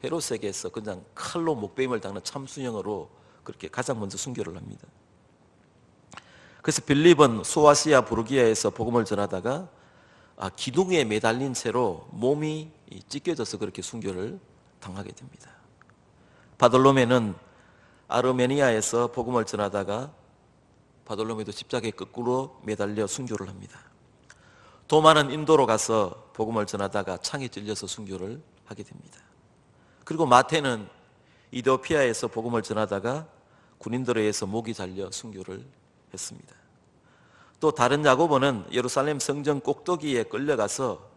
헤롯에게서 그냥 칼로 목베임을 당하는 참수형으로 그렇게 가장 먼저 순교를 합니다. 그래서 빌립은 소아시아 부르기아에서 복음을 전하다가 기둥에 매달린 채로 몸이 찢겨져서 그렇게 순교를 당하게 됩니다. 바돌로메는 아르메니아에서 복음을 전하다가 바돌로메도 십자가에 거꾸로 매달려 순교를 합니다. 도마는 인도로 가서 복음을 전하다가 창에 찔려서 순교를 하게 됩니다. 그리고 마태는 이디오피아에서 복음을 전하다가 군인들에 의해서 목이 잘려 순교를 했습니다. 또 다른 야고보는 예루살렘 성전 꼭대기에 끌려가서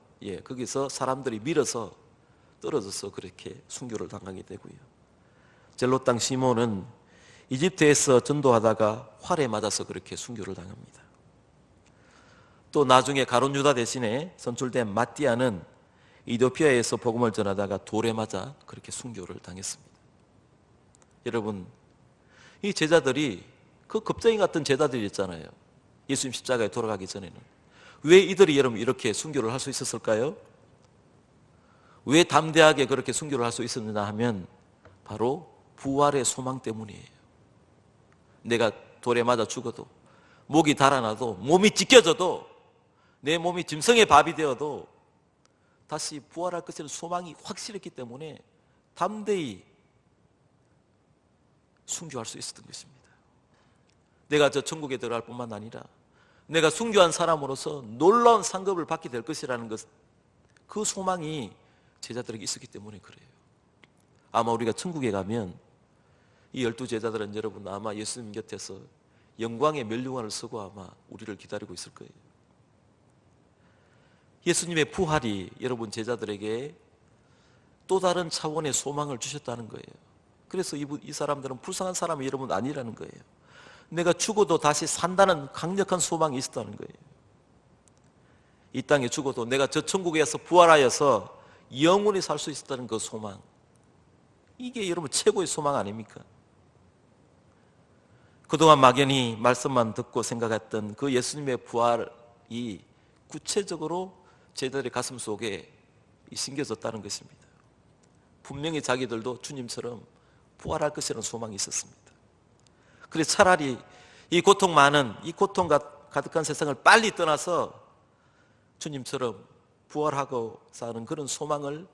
거기서 사람들이 밀어서 떨어져서 그렇게 순교를 당하게 되고요. 젤롯 땅 시몬은 이집트에서 전도하다가 활에 맞아서 그렇게 순교를 당합니다. 또 나중에 가룟 유다 대신에 선출된 마띠아는 이디오피아에서 복음을 전하다가 돌에 맞아 그렇게 순교를 당했습니다. 여러분, 이 제자들이 그 겁쟁이 같은 제자들이 있잖아요. 예수님 십자가에 돌아가기 전에는. 왜 이들이 여러분 이렇게 순교를 할 수 있었을까요? 왜 담대하게 그렇게 순교를 할 수 있었느냐 하면 바로 부활의 소망 때문이에요. 내가 돌에 맞아 죽어도, 목이 달아나도, 몸이 찢겨져도, 내 몸이 짐승의 밥이 되어도 다시 부활할 것이라는 소망이 확실했기 때문에 담대히 순교할 수 있었던 것입니다. 내가 저 천국에 들어갈 뿐만 아니라 내가 순교한 사람으로서 놀라운 상급을 받게 될 것이라는 것, 그 소망이 제자들에게 있었기 때문에 그래요. 아마 우리가 천국에 가면 이 12제자들은 여러분 아마 예수님 곁에서 영광의 멸류관을 쓰고 아마 우리를 기다리고 있을 거예요. 예수님의 부활이 여러분 제자들에게 또 다른 차원의 소망을 주셨다는 거예요. 그래서 이 사람들은 불쌍한 사람이 여러분 아니라는 거예요. 내가 죽어도 다시 산다는 강력한 소망이 있었다는 거예요. 이 땅에 죽어도 내가 저 천국에서 부활하여서 영원히 살 수 있었다는 그 소망, 이게 여러분 최고의 소망 아닙니까? 그동안 막연히 말씀만 듣고 생각했던 그 예수님의 부활이 구체적으로 제자들의 가슴 속에 심겨졌다는 것입니다. 분명히 자기들도 주님처럼 부활할 것이라는 소망이 있었습니다. 그래서 차라리 이 고통 많은, 이 고통 가득한 세상을 빨리 떠나서 주님처럼 부활하고 사는 그런 소망을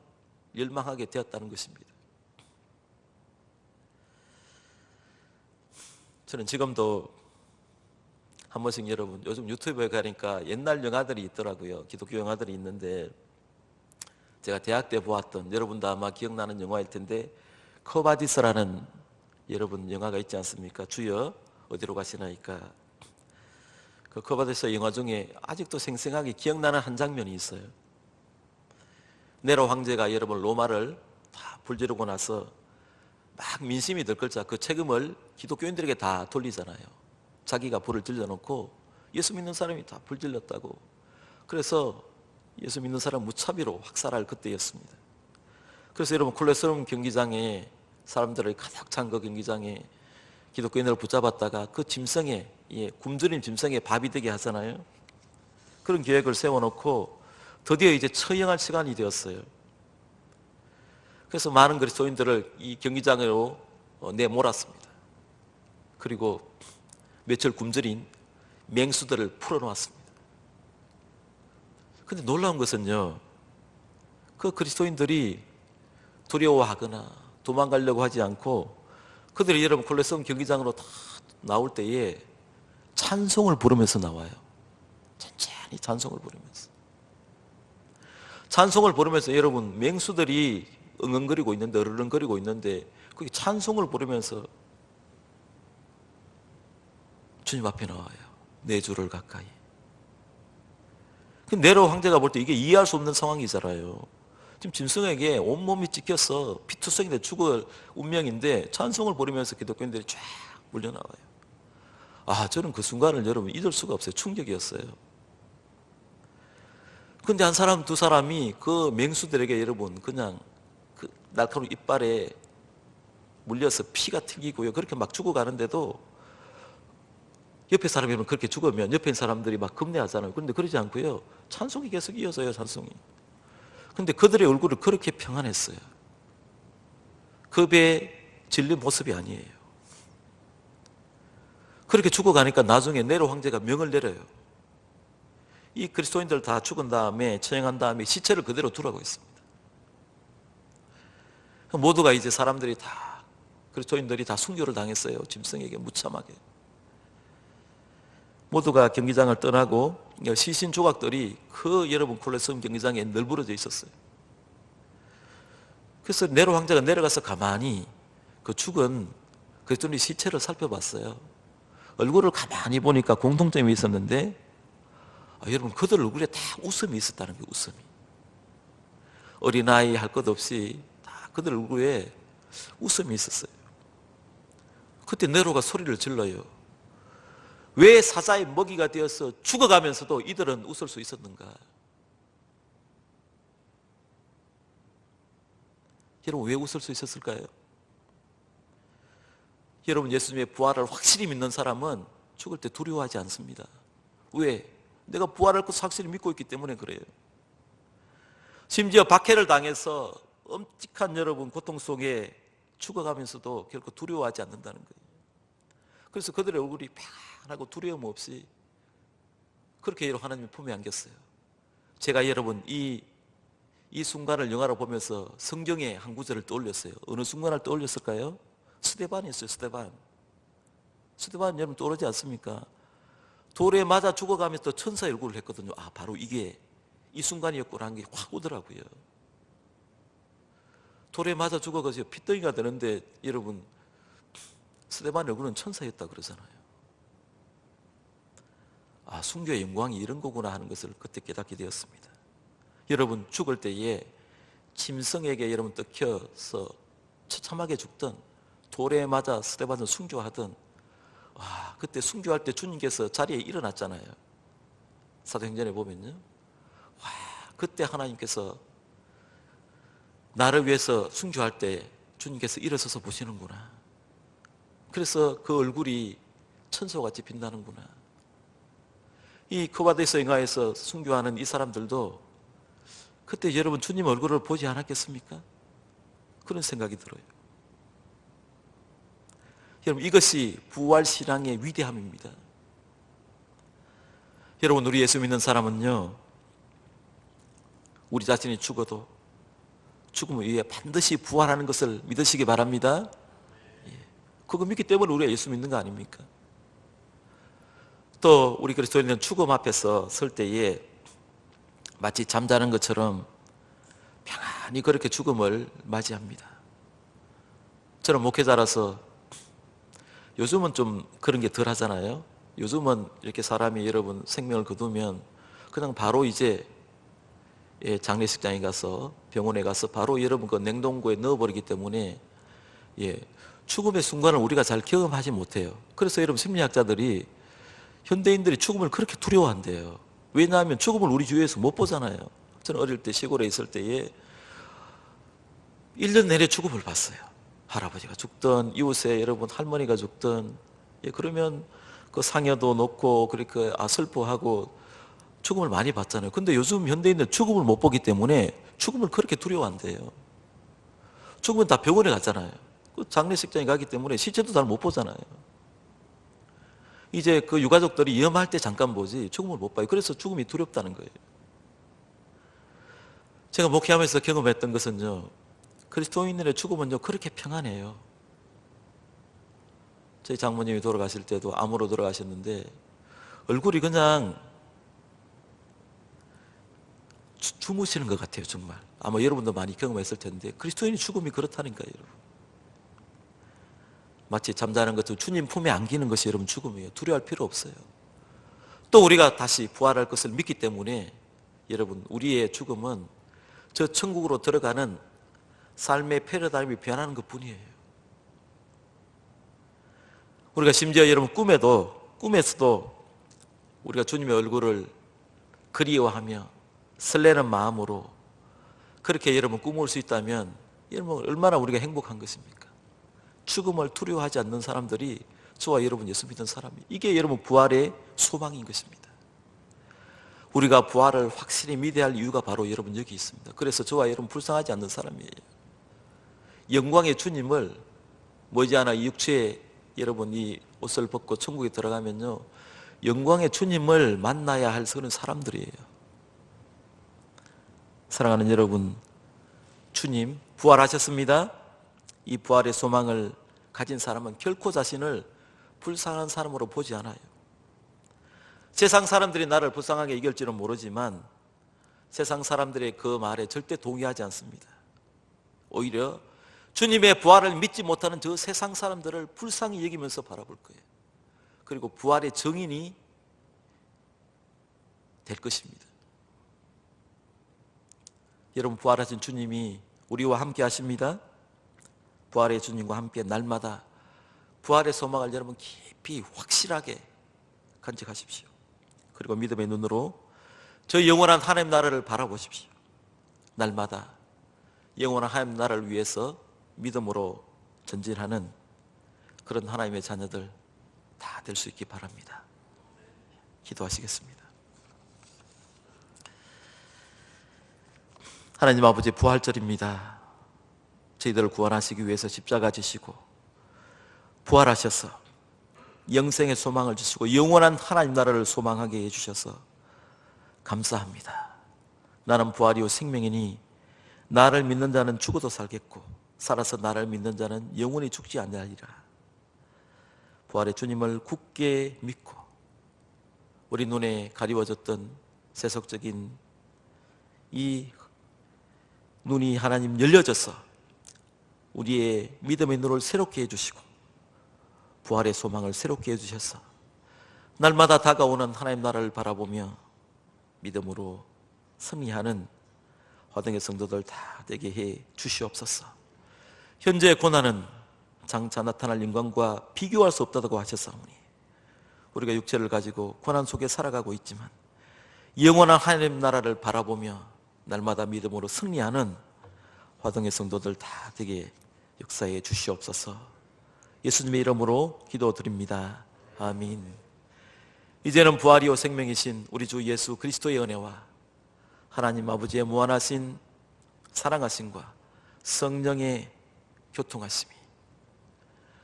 열망하게 되었다는 것입니다. 저는 지금도 한 번씩 여러분 요즘 유튜브에 가니까 옛날 영화들이 있더라고요. 기독교 영화들이 있는데 제가 대학 때 보았던, 여러분도 아마 기억나는 영화일 텐데 커바디스라는 여러분 영화가 있지 않습니까? 주여 어디로 가시나이까. 그 커바디스 영화 중에 아직도 생생하게 기억나는 한 장면이 있어요. 네로 황제가 여러분 로마를 다 불지르고 나서 막 민심이 들끓자 그 책임을 기독교인들에게 다 돌리잖아요. 자기가 불을 질러놓고 예수 믿는 사람이 다 불 질렀다고. 그래서 예수 믿는 사람 무차비로 학살할 그때였습니다. 그래서 여러분 콜로세움 경기장에 사람들을 가득 찬 그 경기장에 기독교인들을 붙잡았다가 그 짐승에, 굶주린 짐승의 밥이 되게 하잖아요. 그런 계획을 세워놓고 드디어 이제 처형할 시간이 되었어요. 그래서 많은 그리스도인들을 이 경기장으로 내몰았습니다. 그리고 며칠 굶주린 맹수들을 풀어놓았습니다. 근데 놀라운 것은요, 그 그리스도인들이 두려워하거나 도망가려고 하지 않고 그들이 여러분 콜로세움 경기장으로 다 나올 때에 찬송을 부르면서 나와요. 천천히 찬송을 부르면서. 찬송을 부르면서 여러분 맹수들이 응응거리고 있는데, 어르렁거리고 있는데 거기 찬송을 부르면서 주님 앞에 나와요. 내 주를 가까이. 네로 황제가 볼 때 이게 이해할 수 없는 상황이잖아요. 지금 짐승에게 온몸이 찢겨서 피투성이 죽을 운명인데 찬송을 부르면서 기독교인들이 쫙 물려나와요. 아, 저는 그 순간을 여러분 잊을 수가 없어요. 충격이었어요. 근데 한 사람 두 사람이 그 맹수들에게 여러분 그냥 그 날카로운 이빨에 물려서 피가 튀기고요. 그렇게 막 죽어가는데도 옆에 사람이 여러분 그렇게 죽으면 옆에 있는 사람들이 막 겁내하잖아요. 그런데 그러지 않고요. 찬송이 계속 이어져요. 찬송이. 근데 그들의 얼굴은 그렇게 평안했어요. 겁에 질린 모습이 아니에요. 그렇게 죽어가니까 나중에 네로 황제가 명을 내려요. 이 그리스도인들 다 죽은 다음에 처형한 다음에 시체를 그대로 두라고 했습니다. 모두가 이제 사람들이 다 그리스도인들이 다 순교를 당했어요. 짐승에게 무참하게. 모두가 경기장을 떠나고 시신 조각들이 그 여러분 콜로세움 경기장에 널브러져 있었어요. 그래서 네로 황제가 내려가서 가만히 그 죽은 그리스도인의 시체를 살펴봤어요. 얼굴을 가만히 보니까 공통점이 있었는데 여러분 그들 얼굴에 다 웃음이 있었다는 거예요. 웃음이. 어린아이 할 것 없이 다 그들 얼굴에 웃음이 있었어요. 그때 네로가 소리를 질러요. 왜 사자의 먹이가 되어서 죽어가면서도 이들은 웃을 수 있었는가? 여러분 왜 웃을 수 있었을까요? 여러분 예수님의 부활을 확실히 믿는 사람은 죽을 때 두려워하지 않습니다. 왜? 내가 부활할 것을 확실히 믿고 있기 때문에 그래요. 심지어 박해를 당해서 엄직한 여러분 고통 속에 죽어가면서도 결코 두려워하지 않는다는 거예요. 그래서 그들의 얼굴이 평안하고 두려움 없이 그렇게 하나님의 품에 안겼어요. 제가 여러분 이 순간을 영화로 보면서 성경의 한 구절을 떠올렸어요. 어느 순간을 떠올렸을까요? 스데반이었어요. 스데반 여러분 떠오르지 않습니까? 돌에 맞아 죽어가면서 또 천사의 얼굴을 했거든요. 아, 바로 이게 이 순간이었구나 하는 게 확 오더라고요. 돌에 맞아 죽어가지고 핏덩이가 되는데 여러분 스데반의 얼굴은 천사였다 그러잖아요. 아, 순교의 영광이 이런 거구나 하는 것을 그때 깨닫게 되었습니다. 여러분 죽을 때에 짐승에게 여러분 뜯겨서 처참하게 죽던, 돌에 맞아 스데반을 순교하던, 와, 그때 순교할 때 주님께서 자리에 일어났잖아요. 사도행전에 보면요. 와, 그때 하나님께서 나를 위해서 순교할 때 주님께서 일어서서 보시는구나. 그래서 그 얼굴이 천사같이 빛나는구나. 이 코바데스 영화에서 순교하는 이 사람들도 그때 여러분 주님 얼굴을 보지 않았겠습니까? 그런 생각이 들어요. 여러분 이것이 부활신앙의 위대함입니다. 여러분 우리 예수 믿는 사람은요, 우리 자신이 죽어도 죽음 위에 반드시 부활하는 것을 믿으시기 바랍니다. 그거 믿기 때문에 우리가 예수 믿는 거 아닙니까? 또 우리 그리스도인은 죽음 앞에서 설 때에 마치 잠자는 것처럼 평안히 그렇게 죽음을 맞이합니다. 저는 목회자라서 요즘은 좀 그런 게 덜 하잖아요. 요즘은 이렇게 사람이 여러분 생명을 거두면 그냥 바로 이제 장례식장에 가서 병원에 가서 바로 여러분 그 냉동고에 넣어버리기 때문에 죽음의 순간을 우리가 잘 경험하지 못해요. 그래서 여러분 심리학자들이 현대인들이 죽음을 그렇게 두려워한대요. 왜냐하면 죽음을 우리 주위에서 못 보잖아요. 저는 어릴 때 시골에 있을 때에 1년 내내 죽음을 봤어요. 할아버지가 죽든 이웃에 여러분 할머니가 죽든 그러면 그 상여도 놓고 그렇게 슬퍼하고 죽음을 많이 봤잖아요. 근데 요즘 현대인들 죽음을 못 보기 때문에 죽음을 그렇게 두려워한대요. 죽으면 다 병원에 갔잖아요. 그 장례식장에 가기 때문에 시체도 잘 못 보잖아요. 이제 그 유가족들이 위험할 때 잠깐 보지 죽음을 못 봐요. 그래서 죽음이 두렵다는 거예요. 제가 목회하면서 경험했던 것은요, 그리스도인들의 죽음은요 그렇게 평안해요. 저희 장모님이 돌아가실 때도 암으로 돌아가셨는데 얼굴이 그냥 주무시는 것 같아요. 정말 아마 여러분도 많이 경험했을 텐데 그리스도인의 죽음이 그렇다니까요. 여러분 마치 잠자는 것처럼 주님 품에 안기는 것이 여러분 죽음이에요. 두려워할 필요 없어요. 또 우리가 다시 부활할 것을 믿기 때문에 여러분 우리의 죽음은 저 천국으로 들어가는 삶의 패러다임이 변하는 것뿐이에요. 우리가 심지어 여러분 꿈에서도 우리가 주님의 얼굴을 그리워하며 설레는 마음으로 그렇게 여러분 꿈을 수 있다면 여러분 얼마나 우리가 행복한 것입니까? 죽음을 두려워하지 않는 사람들이 저와 여러분 예수 믿는 사람이, 이게 여러분 부활의 소망인 것입니다. 우리가 부활을 확실히 믿어야 할 이유가 바로 여러분 여기 있습니다. 그래서 저와 여러분 불쌍하지 않는 사람이에요. 영광의 주님을 머지않아 이 육체에 여러분 이 옷을 벗고 천국에 들어가면요 영광의 주님을 만나야 할 그런 사람들이에요. 사랑하는 여러분, 주님 부활하셨습니다. 이 부활의 소망을 가진 사람은 결코 자신을 불쌍한 사람으로 보지 않아요. 세상 사람들이 나를 불쌍하게 여길지는 모르지만 세상 사람들의 그 말에 절대 동의하지 않습니다. 오히려 주님의 부활을 믿지 못하는 저 세상 사람들을 불쌍히 여기면서 바라볼 거예요. 그리고 부활의 증인이 될 것입니다. 여러분 부활하신 주님이 우리와 함께 하십니다. 부활의 주님과 함께 날마다 부활의 소망을 여러분 깊이 확실하게 간직하십시오. 그리고 믿음의 눈으로 저 영원한 하나님 나라를 바라보십시오. 날마다 영원한 하나님 나라를 위해서 믿음으로 전진하는 그런 하나님의 자녀들 다 될 수 있기 바랍니다. 기도하시겠습니다. 하나님 아버지, 부활절입니다. 저희들을 구원하시기 위해서 십자가 지시고 부활하셔서 영생의 소망을 주시고 영원한 하나님 나라를 소망하게 해주셔서 감사합니다. 나는 부활이요 생명이니 나를 믿는 자는 죽어도 살겠고 살아서 나를 믿는 자는 영원히 죽지 아니하리라. 부활의 주님을 굳게 믿고 우리 눈에 가리워졌던 세속적인 이 눈이 하나님 열려져서 우리의 믿음의 눈을 새롭게 해주시고 부활의 소망을 새롭게 해주셔서 날마다 다가오는 하나님 나라를 바라보며 믿음으로 승리하는 화등의 성도들 다 되게 해 주시옵소서. 현재의 고난은 장차 나타날 영광과 비교할 수 없다고 하셨사오니 우리가 육체를 가지고 고난 속에 살아가고 있지만 영원한 하나님 나라를 바라보며 날마다 믿음으로 승리하는 화등의 성도들 다 되게 역사해 주시옵소서. 예수님의 이름으로 기도드립니다. 아멘. 이제는 부활이요 생명이신 우리 주 예수 그리스도의 은혜와 하나님 아버지의 무한하신 사랑하심과 성령의 교통하심이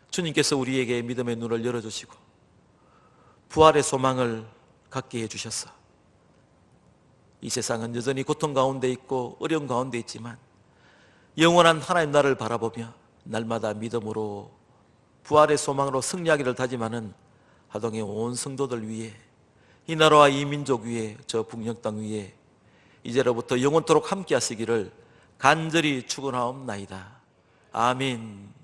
주님께서 우리에게 믿음의 눈을 열어주시고 부활의 소망을 갖게 해주셔서 이 세상은 여전히 고통 가운데 있고 어려움 가운데 있지만 영원한 하나님 나라를 바라보며 날마다 믿음으로 부활의 소망으로 승리하기를 다짐하는 하동의 온 성도들 위해 이 나라와 이 민족 위에 저 북녘 땅 위에 이제로부터 영원토록 함께 하시기를 간절히 축원하옵나이다. 아멘.